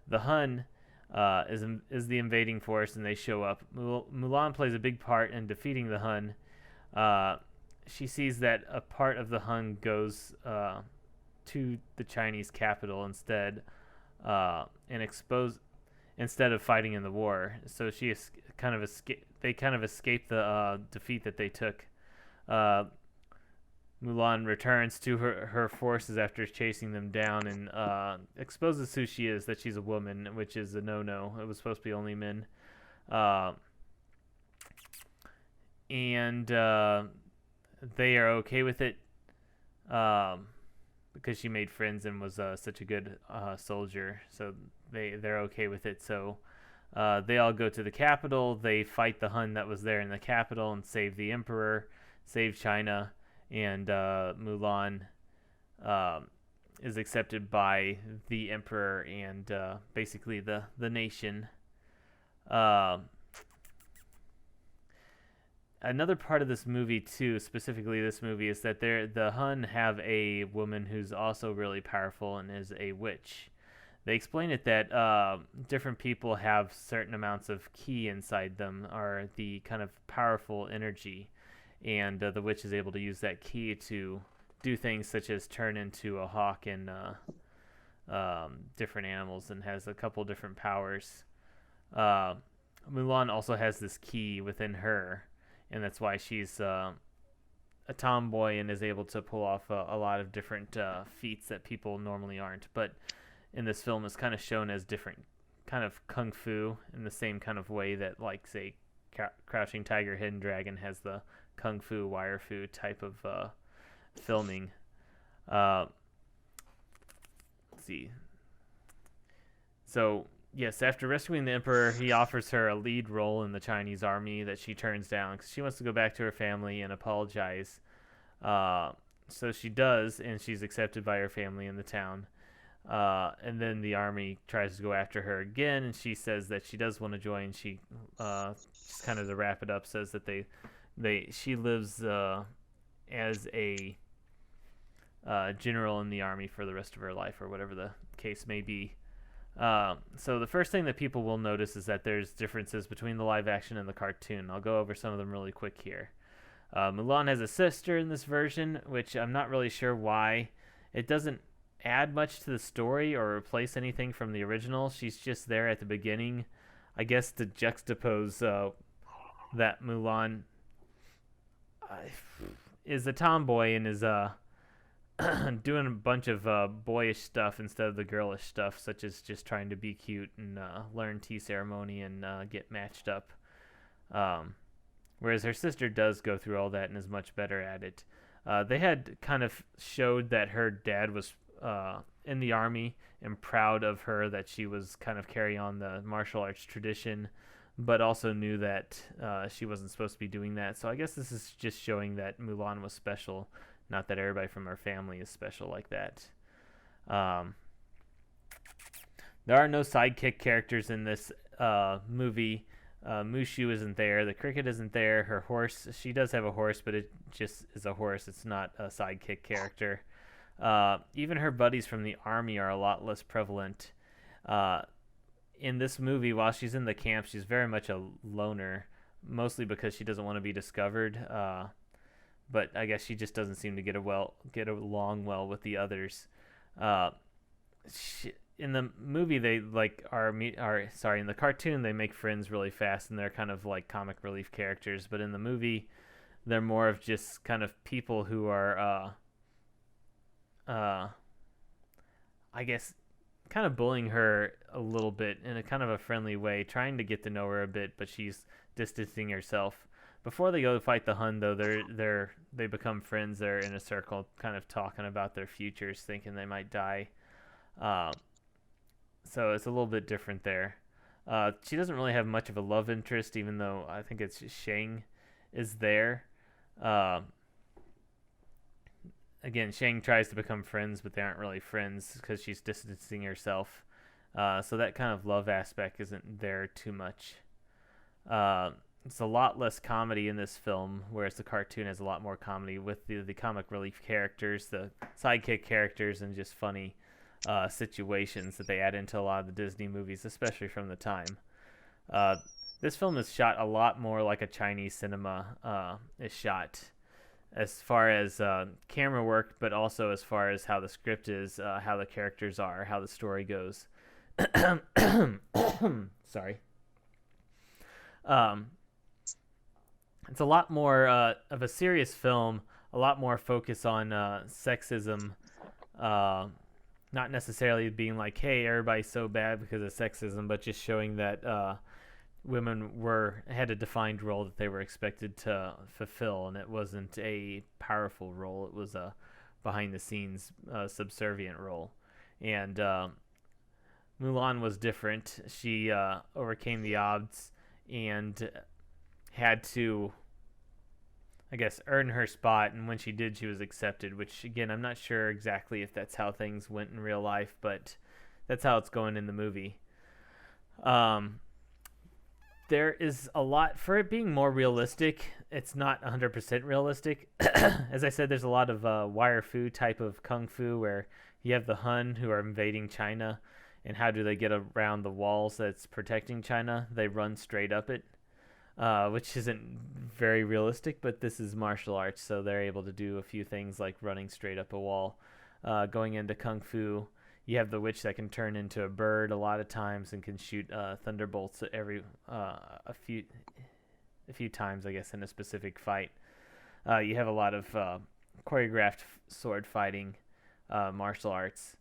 The Hun is the invading force, and they show up. Mulan plays a big part in defeating the Hun. She sees that a part of the Hun goes to the Chinese capital instead, instead of fighting in the war. So she they kind of escape the defeat that they took. Mulan returns to her forces after chasing them down and exposes who she is, that she's a woman, which is a no-no. It was supposed to be only men. And they are okay with it because she made friends and was such a good soldier. So they're okay with it. So they all go to the capital. They fight the Hun that was there in the capital and save the emperor, save China. And Mulan is accepted by the emperor and basically the nation. Another part of this movie too, specifically this movie, is that the Hun have a woman who's also really powerful and is a witch. They explain it that different people have certain amounts of ki inside them, or the kind of powerful energy. And the witch is able to use that ki to do things such as turn into a hawk and different animals, and has a couple different powers. Mulan also has this ki within her, and that's why she's a tomboy and is able to pull off a lot of different feats that people normally aren't. But in this film, it's kind of shown as different kind of kung fu in the same kind of way that, like, say, Crouching Tiger, Hidden Dragon has the kung fu, wire fu type of filming. Let's see. So, yes, after rescuing the emperor, he offers her a lead role in the Chinese army that she turns down because she wants to go back to her family and apologize. So she does, and she's accepted by her family in the town. And then the army tries to go after her again, and she says that she does want to join. She just kind of, to wrap it up, says that she lives as a general in the army for the rest of her life, or whatever the case may be. So the first thing that people will notice is that there's differences between the live action and the cartoon. I'll go over some of them really quick here. Mulan has a sister in this version, which I'm not really sure why. It doesn't add much to the story or replace anything from the original. She's just there at the beginning, I guess, to juxtapose that Mulan is a tomboy and is doing a bunch of boyish stuff instead of the girlish stuff, such as just trying to be cute and learn tea ceremony and get matched up. Whereas her sister does go through all that and is much better at it. They had kind of showed that her dad was in the army and proud of her that she was kind of carrying on the martial arts tradition, but also knew that she wasn't supposed to be doing that. So I guess this is just showing that Mulan was special, not that everybody from her family is special like that. Um, there are no sidekick characters in this movie. Mushu isn't there. The cricket isn't there. Her horse, she does have a horse, but it just is a horse. It's not a sidekick character. Even her buddies from the army are a lot less prevalent. In this movie, while she's in the camp, she's very much a loner, mostly because she doesn't want to be discovered. But I guess she just doesn't seem to get along well with the others. In the movie, they in the cartoon they make friends really fast, and they're kind of like comic relief characters. But in the movie, they're more of just kind of people who are I guess kind of bullying her a little bit in a kind of a friendly way, trying to get to know her a bit, but she's distancing herself. Before they go to fight the Hun, though, they become friends. They're in a circle, kind of talking about their futures, thinking they might die. So it's a little bit different there. She doesn't really have much of a love interest, even though I think it's Shang is there. Again, Shang tries to become friends, but they aren't really friends because she's distancing herself. So that kind of love aspect isn't there too much. It's a lot less comedy in this film, whereas the cartoon has a lot more comedy with the comic relief characters, the sidekick characters, and just funny situations that they add into a lot of the Disney movies, especially from the time. This film is shot a lot more like a Chinese cinema is shot, as far as camera work, but also as far as how the script is, how the characters are, how the story goes. Sorry. It's a lot more of a serious film, a lot more focus on sexism, not necessarily being like, hey, everybody's so bad because of sexism, but just showing that women had a defined role that they were expected to fulfill, and it wasn't a powerful role. It was a behind-the-scenes subservient role. And Mulan was different. She overcame the odds and had to, I guess, earn her spot, and when she did, she was accepted, which, again, I'm not sure exactly if that's how things went in real life, but that's how it's going in the movie. There is a lot, for it being more realistic, it's not 100% realistic. As I said, there's a lot of wire fu type of kung fu, where you have the Hun who are invading China, and how do they get around the walls that's protecting China? They run straight up it. Which isn't very realistic, but this is martial arts, so they're able to do a few things like running straight up a wall. Going into kung fu, you have the witch that can turn into a bird a lot of times and can shoot thunderbolts a few times, I guess, in a specific fight. You have a lot of choreographed sword fighting, martial arts.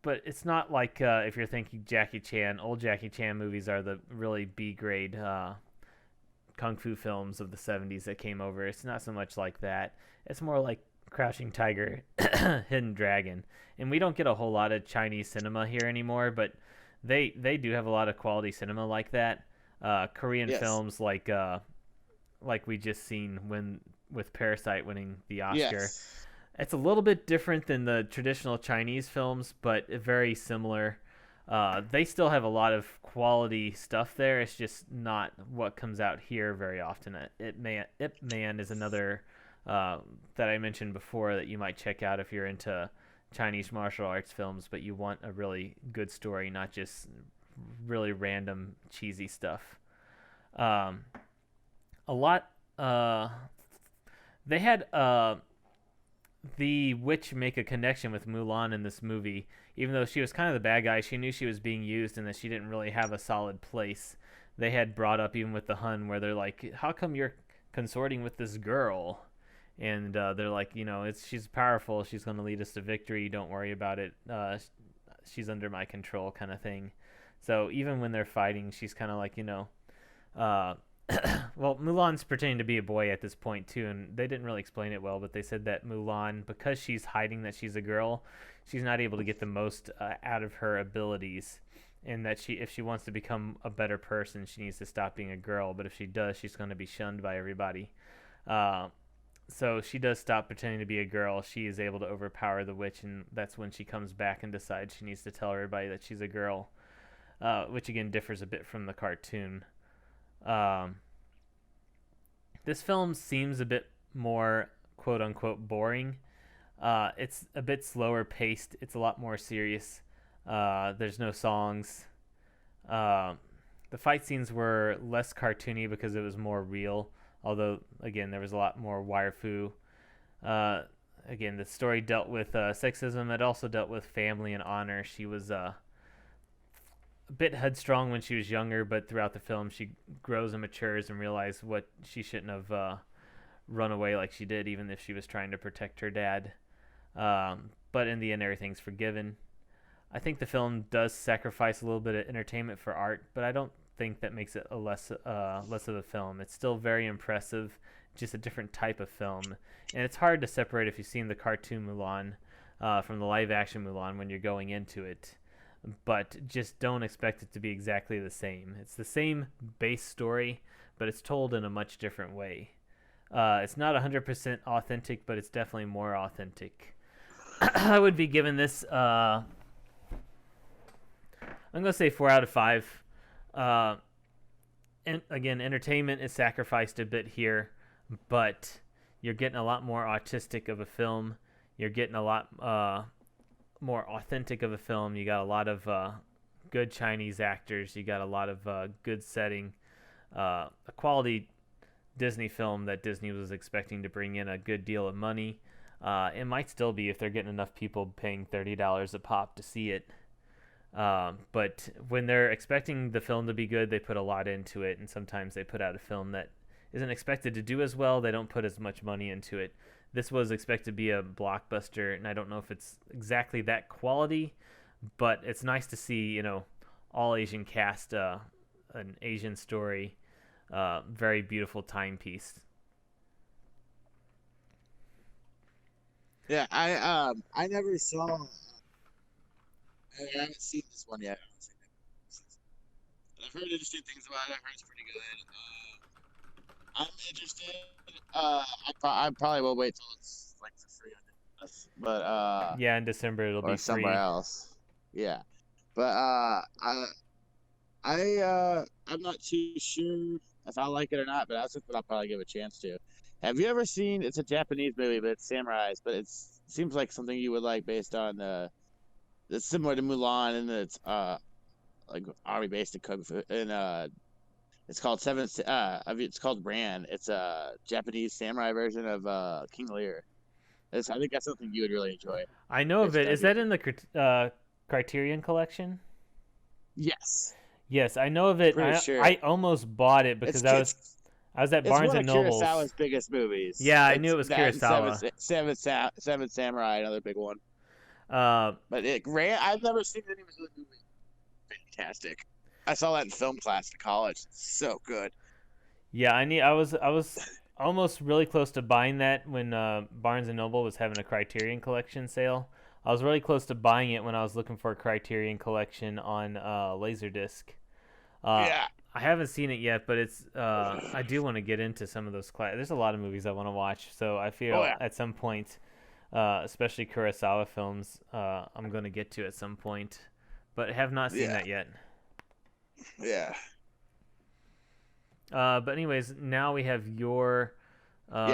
But it's not like if you're thinking Jackie Chan, old Jackie Chan movies are the really B-grade kung fu films of the 70s that came over. It's not so much like that. It's more like Crouching Tiger, Hidden Dragon. And we don't get a whole lot of Chinese cinema here anymore, but they do have a lot of quality cinema like that. Korean films like we just seen with Parasite winning the Oscar. Yes. It's a little bit different than the traditional Chinese films, but very similar. They still have a lot of quality stuff there. It's just not what comes out here very often. Ip Man is another that I mentioned before that you might check out if you're into Chinese martial arts films, but you want a really good story, not just really random cheesy stuff. A lot. They had the witch make a connection with Mulan in this movie. Even though she was kind of the bad guy, she knew she was being used and that she didn't really have a solid place. They had brought up even with the Hun where they're like, how come you're consorting with this girl? And they're like, she's powerful. She's going to lead us to victory. Don't worry about it. She's under my control kind of thing. So even when they're fighting, she's kind of like, well, Mulan's pretending to be a boy at this point too, and they didn't really explain it well, but they said that Mulan, because she's hiding that she's a girl, she's not able to get the most out of her abilities, and that if she wants to become a better person, she needs to stop being a girl. But if she does, she's going to be shunned by everybody. Uh, so she does stop pretending to be a girl. She is able to overpower the witch, and that's when she comes back and decides she needs to tell everybody that she's a girl, which again differs a bit from the cartoon. Um, this film seems a bit more quote unquote boring. It's a bit slower paced. It's a lot more serious. There's no songs. The fight scenes were less cartoony because it was more real. Although, again, there was a lot more wire fu. Again, the story dealt with sexism. It also dealt with family and honor. She was a bit headstrong when she was younger, but throughout the film, she grows and matures and realizes what she shouldn't have run away like she did, even if she was trying to protect her dad. But in the end, everything's forgiven. I think the film does sacrifice a little bit of entertainment for art, but I don't think that makes it a less of a film. It's still very impressive, just a different type of film, and it's hard to separate if you've seen the cartoon Mulan from the live action Mulan when you're going into it. But just don't expect it to be exactly the same. It's the same base story, but it's told in a much different way. It's not 100% authentic, but it's definitely more authentic. I would be giving this, I'm going to say 4 out of 5. And again, entertainment is sacrificed a bit here, but you're getting a lot more artistic of a film. You're getting a lot more authentic of a film. You got a lot of good Chinese actors. You got a lot of good setting. A quality Disney film that Disney was expecting to bring in a good deal of money. It might still be if they're getting enough people paying $30 a pop to see it. But when they're expecting the film to be good, they put a lot into it, and sometimes they put out a film that isn't expected to do as well. They don't put as much money into it. This was expected to be a blockbuster, and I don't know if it's exactly that quality, but it's nice to see, all Asian cast, an Asian story, very beautiful timepiece. Yeah, I never saw. I haven't seen this one yet. I've heard interesting things about it. I've heard it's pretty good. I'm interested. I probably will wait till it's like for free on this, but Yeah, in December it'll or be somewhere free. else. Yeah, but I'm not too sure if I like it or not, but that's something I'll probably give a chance to. Have you ever seen? It's a Japanese movie, but it's samurais. But it seems like something you would like based on it's similar to Mulan, and it's like army based in kung fu, and it's called it's called Ran. It's a Japanese samurai version of King Lear. I think that's something you would really enjoy. I know of it. Is that in the Criterion collection? Yes. Yes, I know of it. Pretty sure. I almost bought it because I was at Barnes and Nobles. It's one of Kurosawa's biggest movies. Yeah, I knew it was Kurosawa. Seven Samurai, another big one. But I've never seen any of the movie. Fantastic. I saw that in film class in college. So good. Yeah, I was almost really close to buying that when Barnes and Noble was having a Criterion collection sale. I was really close to buying it when I was looking for a Criterion collection on Laserdisc. Yeah. I haven't seen it yet, but it's I do want to get into some of those There's a lot of movies I want to watch, so I feel at some point, especially Kurosawa films, I'm going to get to at some point, but have not seen that yet. Yeah. But anyways, now we have your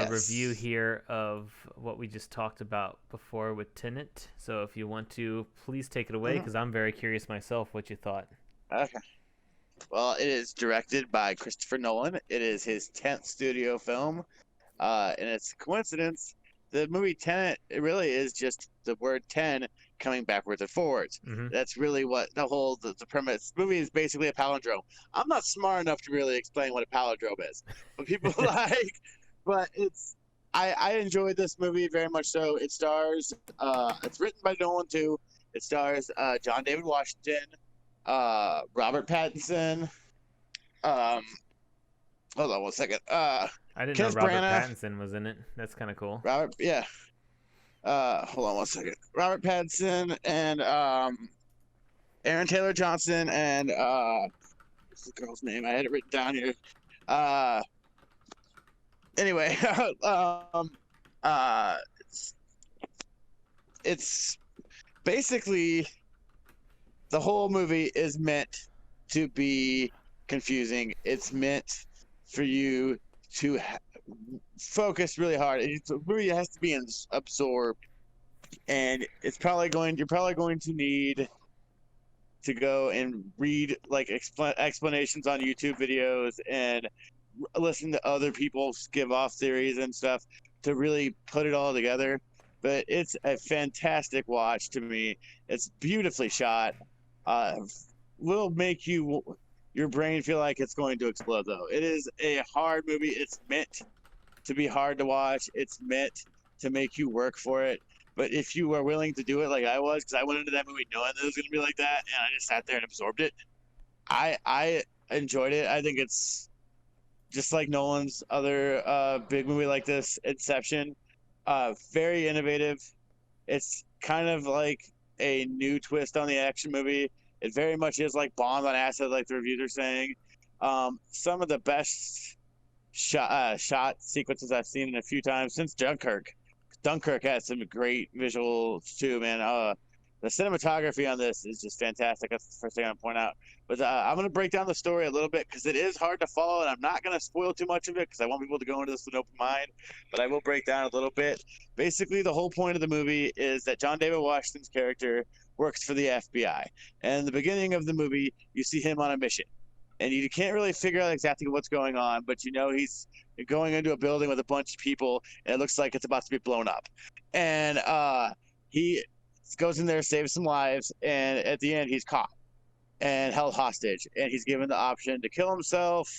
review here of what we just talked about before with Tenet. So if you want to, please take it away, because I'm very curious myself what you thought. Okay. Well, it is directed by Christopher Nolan. It is his 10th studio film, and it's a coincidence. The movie Tenet, it really is just the word 10 coming backwards and forwards. Mm-hmm. That's really what the premise. The movie is basically a palindrome. I'm not smart enough to really explain what a palindrome is, but people but I enjoyed this movie very much so. It stars, it's written by Nolan too. It stars John David Washington, Robert Pattinson, hold on one second. I didn't know Kenneth Robert Branagh, Pattinson was in it. That's kind of cool. Robert, yeah. Hold on one second. Robert Pattinson and Aaron Taylor Johnson and what's the girl's name? I had it written down here. Uh, anyway, um, uh, it's, it's basically the whole movie is meant to be confusing. It's meant for you to focus really hard. The movie has to be absorbed, and you're probably going to need to go and read like explanations on YouTube videos and listen to other people give off theories and stuff to really put it all together. But it's a fantastic watch to me. It's beautifully shot. Uh, will make your brain feel like it's going to explode though. It is a hard movie. It's meant to be hard to watch. It's meant to make you work for it. But if you are willing to do it like I was, because I went into that movie knowing that it was going to be like that, and I just sat there and absorbed it, I enjoyed it. I think it's just like Nolan's other big movie like this, Inception. Very innovative. It's kind of like a new twist on the action movie. It very much is like Bond on acid, like the reviews are saying. Some of the best shot sequences I've seen in a few times since Dunkirk. Dunkirk has some great visuals too, man. The cinematography on this is just fantastic. That's the first thing I'm point out. But I'm going to break down the story a little bit because it is hard to follow, and I'm not going to spoil too much of it because I want people to go into this with an open mind. But I will break down a little bit. Basically, the whole point of the movie is that John David Washington's character works for the FBI. And in the beginning of the movie, you see him on a mission. And you can't really figure out exactly what's going on, but you know he's going into a building with a bunch of people, and it looks like it's about to be blown up. And he goes in there, saves some lives, and at the end, he's caught and held hostage. And he's given the option to kill himself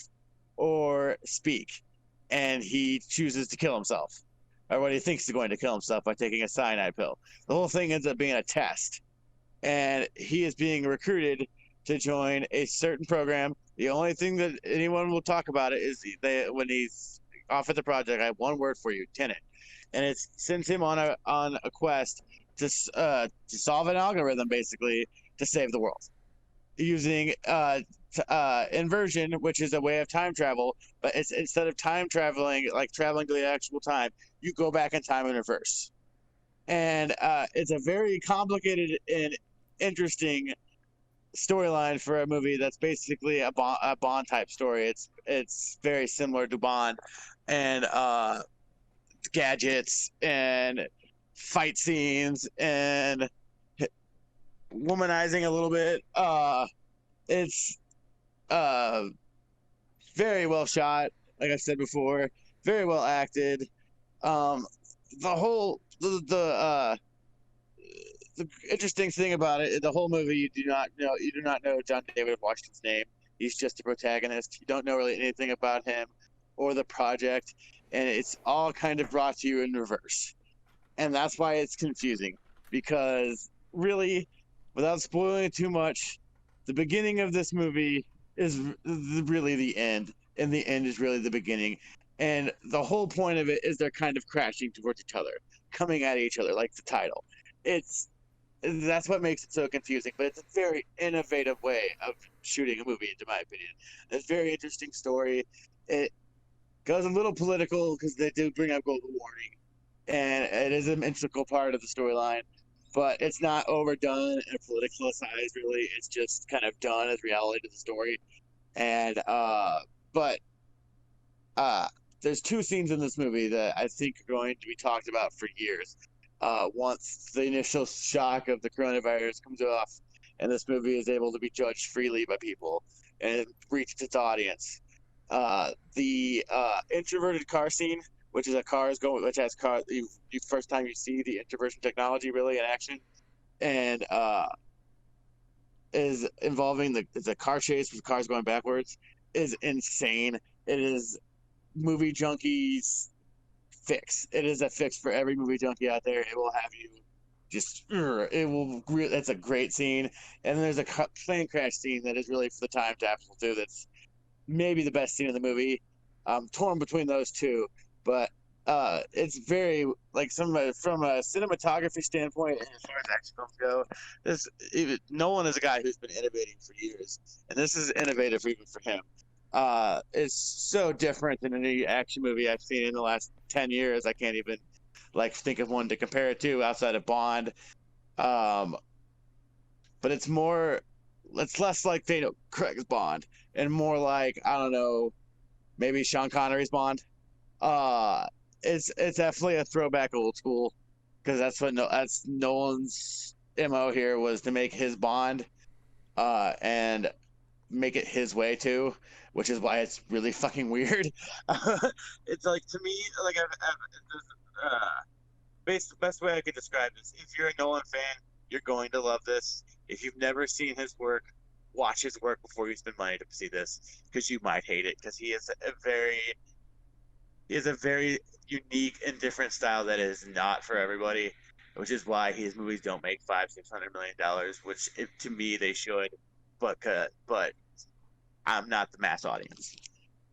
or speak. And he chooses to kill himself, or what he thinks is going to kill himself by taking a cyanide pill. The whole thing ends up being a test. And he is being recruited to join a certain program. The only thing that anyone will talk about it is when he's off at the project. I have one word for you: Tenet, and it sends him on a quest to solve an algorithm, basically to save the world using inversion, which is a way of time travel. But it's instead of time traveling, like traveling to the actual time, you go back in time in reverse. And it's a very complicated and interesting storyline for a movie that's basically a Bond type story. It's very similar to Bond, and gadgets and fight scenes and womanizing a little bit. It's very well shot, like I said before, very well acted. The whole the interesting thing about it, the whole movie, you do not know John David Washington's name. He's just a protagonist. You don't know really anything about him or the project, and it's all kind of brought to you in reverse. And that's why it's confusing, because really, without spoiling too much, the beginning of this movie is really the end, and the end is really the beginning. And the whole point of it is they're kind of crashing towards each other, coming at each other, like the title. That's what makes it so confusing, but it's a very innovative way of shooting a movie, in my opinion. It's a very interesting story. It goes a little political because they do bring up global warming, and it is an integral part of the storyline, but it's not overdone and politicalized, really. It's just kind of done as reality to the story. And but there's two scenes in this movie that I think are going to be talked about for years. Once the initial shock of the coronavirus comes off, and this movie is able to be judged freely by people and reach its audience. The introverted car scene, which is which has car, you first time you see the introversion technology really in action, and is involving the car chase with cars going backwards, is insane. It is movie junkies fix. It is a fix for every movie junkie out there. It will have you it will. That's a great scene. And then there's a plane crash scene that is really for the time capsule too. That's maybe the best scene in the movie. I'm torn between those two, but it's very like from a cinematography standpoint and as far as action films go, Nolan is a guy who's been innovating for years, and this is innovative even for him. It's so different than any action movie I've seen in the last 10 years. I can't even like think of one to compare it to outside of Bond. Um, but it's less like Craig's Bond and more like, I don't know, maybe Sean Connery's Bond. Uh, it's definitely a throwback old school because that's Nolan's MO here was to make his Bond, and make it his way too, which is why it's really fucking weird. It's like to me, like best way I could describe this: if you're a Nolan fan, you're going to love this. If you've never seen his work, watch his work before you spend money to see this, because you might hate it, because he has a very unique and different style that is not for everybody, which is why his movies don't make $500-600 million, which to me they should, but I'm not the mass audience.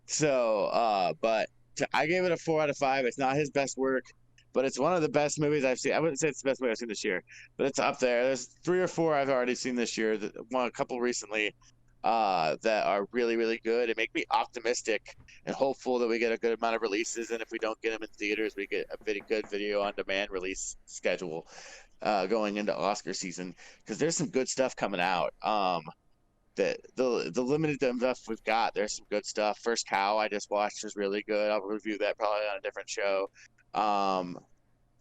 So, I gave it a 4 out of 5. It's not his best work, but it's one of the best movies I've seen. I wouldn't say it's the best movie I've seen this year, but it's up there. There's 3 or 4 I've already seen this year. A couple recently, that are really, really good and make me optimistic and hopeful that we get a good amount of releases. And if we don't get them in theaters, we get a very good video on demand release schedule, going into Oscar season, because there's some good stuff coming out. The limited stuff we've got, there's some good stuff. First Cow I just watched was really good. I'll review that probably on a different show.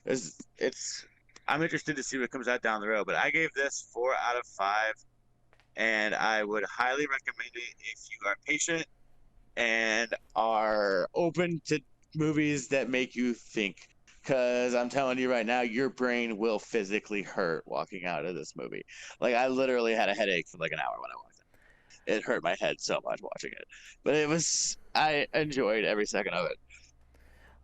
It's I'm interested to see what comes out down the road, but I gave this 4 out of 5, and I would highly recommend it if you are patient and are open to movies that make you think. Because I'm telling you right now, your brain will physically hurt walking out of this movie. Like, I literally had a headache for like an hour when I walked in. It hurt my head so much watching it. But I enjoyed every second of it.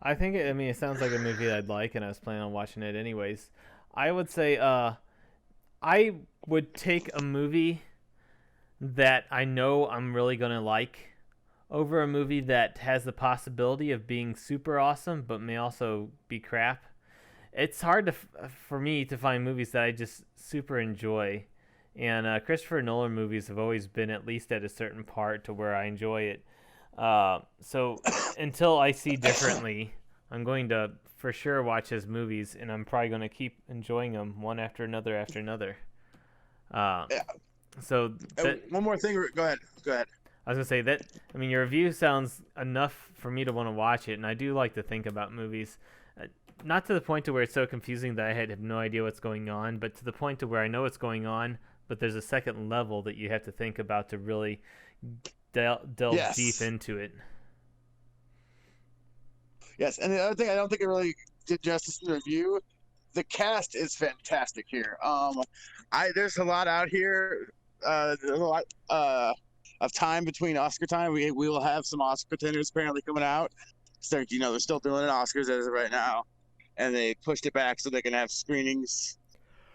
I mean, it sounds like a movie that I'd like, and I was planning on watching it anyways. I would say, I would take a movie that I know I'm really going to like over a movie that has the possibility of being super awesome but may also be crap. It's hard for me to find movies that I just super enjoy. And Christopher Nolan movies have always been at least at a certain part to where I enjoy it. So until I see differently, I'm going to for sure watch his movies, and I'm probably going to keep enjoying them one after another after another. Yeah. So one more thing. Go ahead. I was gonna say that. I mean, your review sounds enough for me to want to watch it, and I do like to think about movies. Not to the point to where it's so confusing that I have no idea what's going on, but to the point to where I know what's going on, but there's a second level that you have to think about to really delve deep into it. Yes, and the other thing I don't think it really did justice in the review. The cast is fantastic here. There's a lot out here. There's a lot of time between Oscar time. We will have some Oscar contenders apparently coming out. So, they're still doing an Oscars as of right now, and they pushed it back so they can have screenings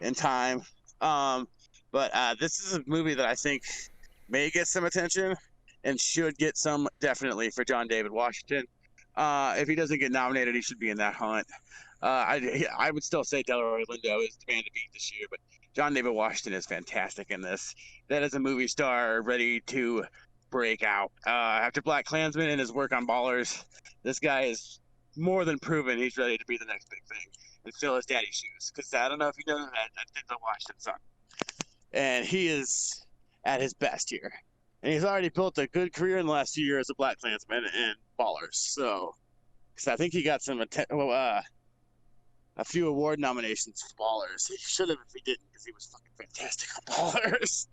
in time. But this is a movie that I think may get some attention and should get some, definitely, for John David Washington. If he doesn't get nominated, he should be in that hunt. I would still say Delroy Lindo is the man to beat this year, but John David Washington is fantastic in this. That is a movie star ready to break out. After Black Klansman and his work on Ballers, this guy is more than proven he's ready to be the next big thing and fill his daddy's shoes. Because I don't know if you know that's Denzel Washington's son. And he is at his best here. And he's already built a good career in the last few years of Black Klansman and Ballers. So, because I think he got a few award nominations for Ballers. He should have if he didn't, because he was fucking fantastic on Ballers.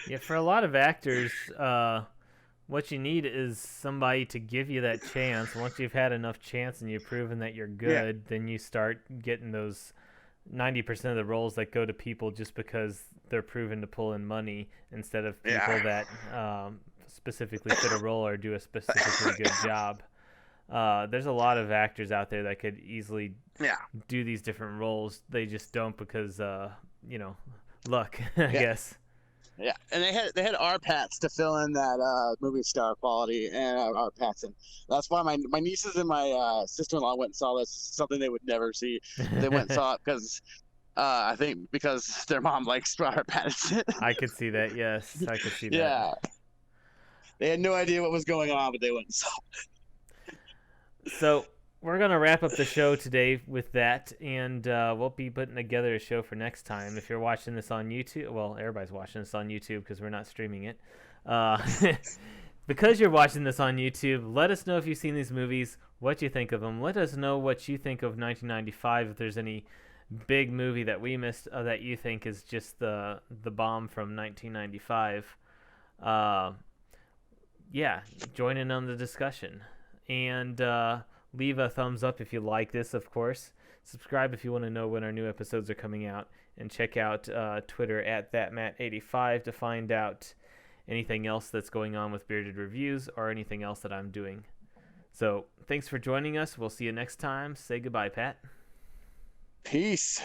Yeah, for a lot of actors, what you need is somebody to give you that chance. Once you've had enough chance and you've proven that you're good, then you start getting those 90% of the roles that go to people just because they're proven to pull in money instead of people that specifically fit a role or do a specifically good job. There's a lot of actors out there that could easily do these different roles. They just don't because, luck, I guess. Yeah, and they had our Pats to fill in that movie star quality and our Pats, and that's why my nieces and my sister-in-law went and saw this. Something they would never see, but they went and saw it because I think because their mom likes Robert Pattinson. I could see that. Yes, I could see that. Yeah, they had no idea what was going on, but they went and saw. So we're gonna wrap up the show today with that, and we'll be putting together a show for next time. If you're watching this on YouTube, well, everybody's watching this on YouTube because we're not streaming it. Uh, because you're watching this on YouTube, let us know if you've seen these movies, what you think of them. Let us know what you think of 1995. If there's any big movie that we missed that you think is just the bomb from 1995. Yeah, join in on the discussion. And leave a thumbs up if you like this, of course. Subscribe if you want to know when our new episodes are coming out. And check out Twitter at ThatMatt85 to find out anything else that's going on with Bearded Reviews or anything else that I'm doing. So thanks for joining us. We'll see you next time. Say goodbye, Pat. Peace.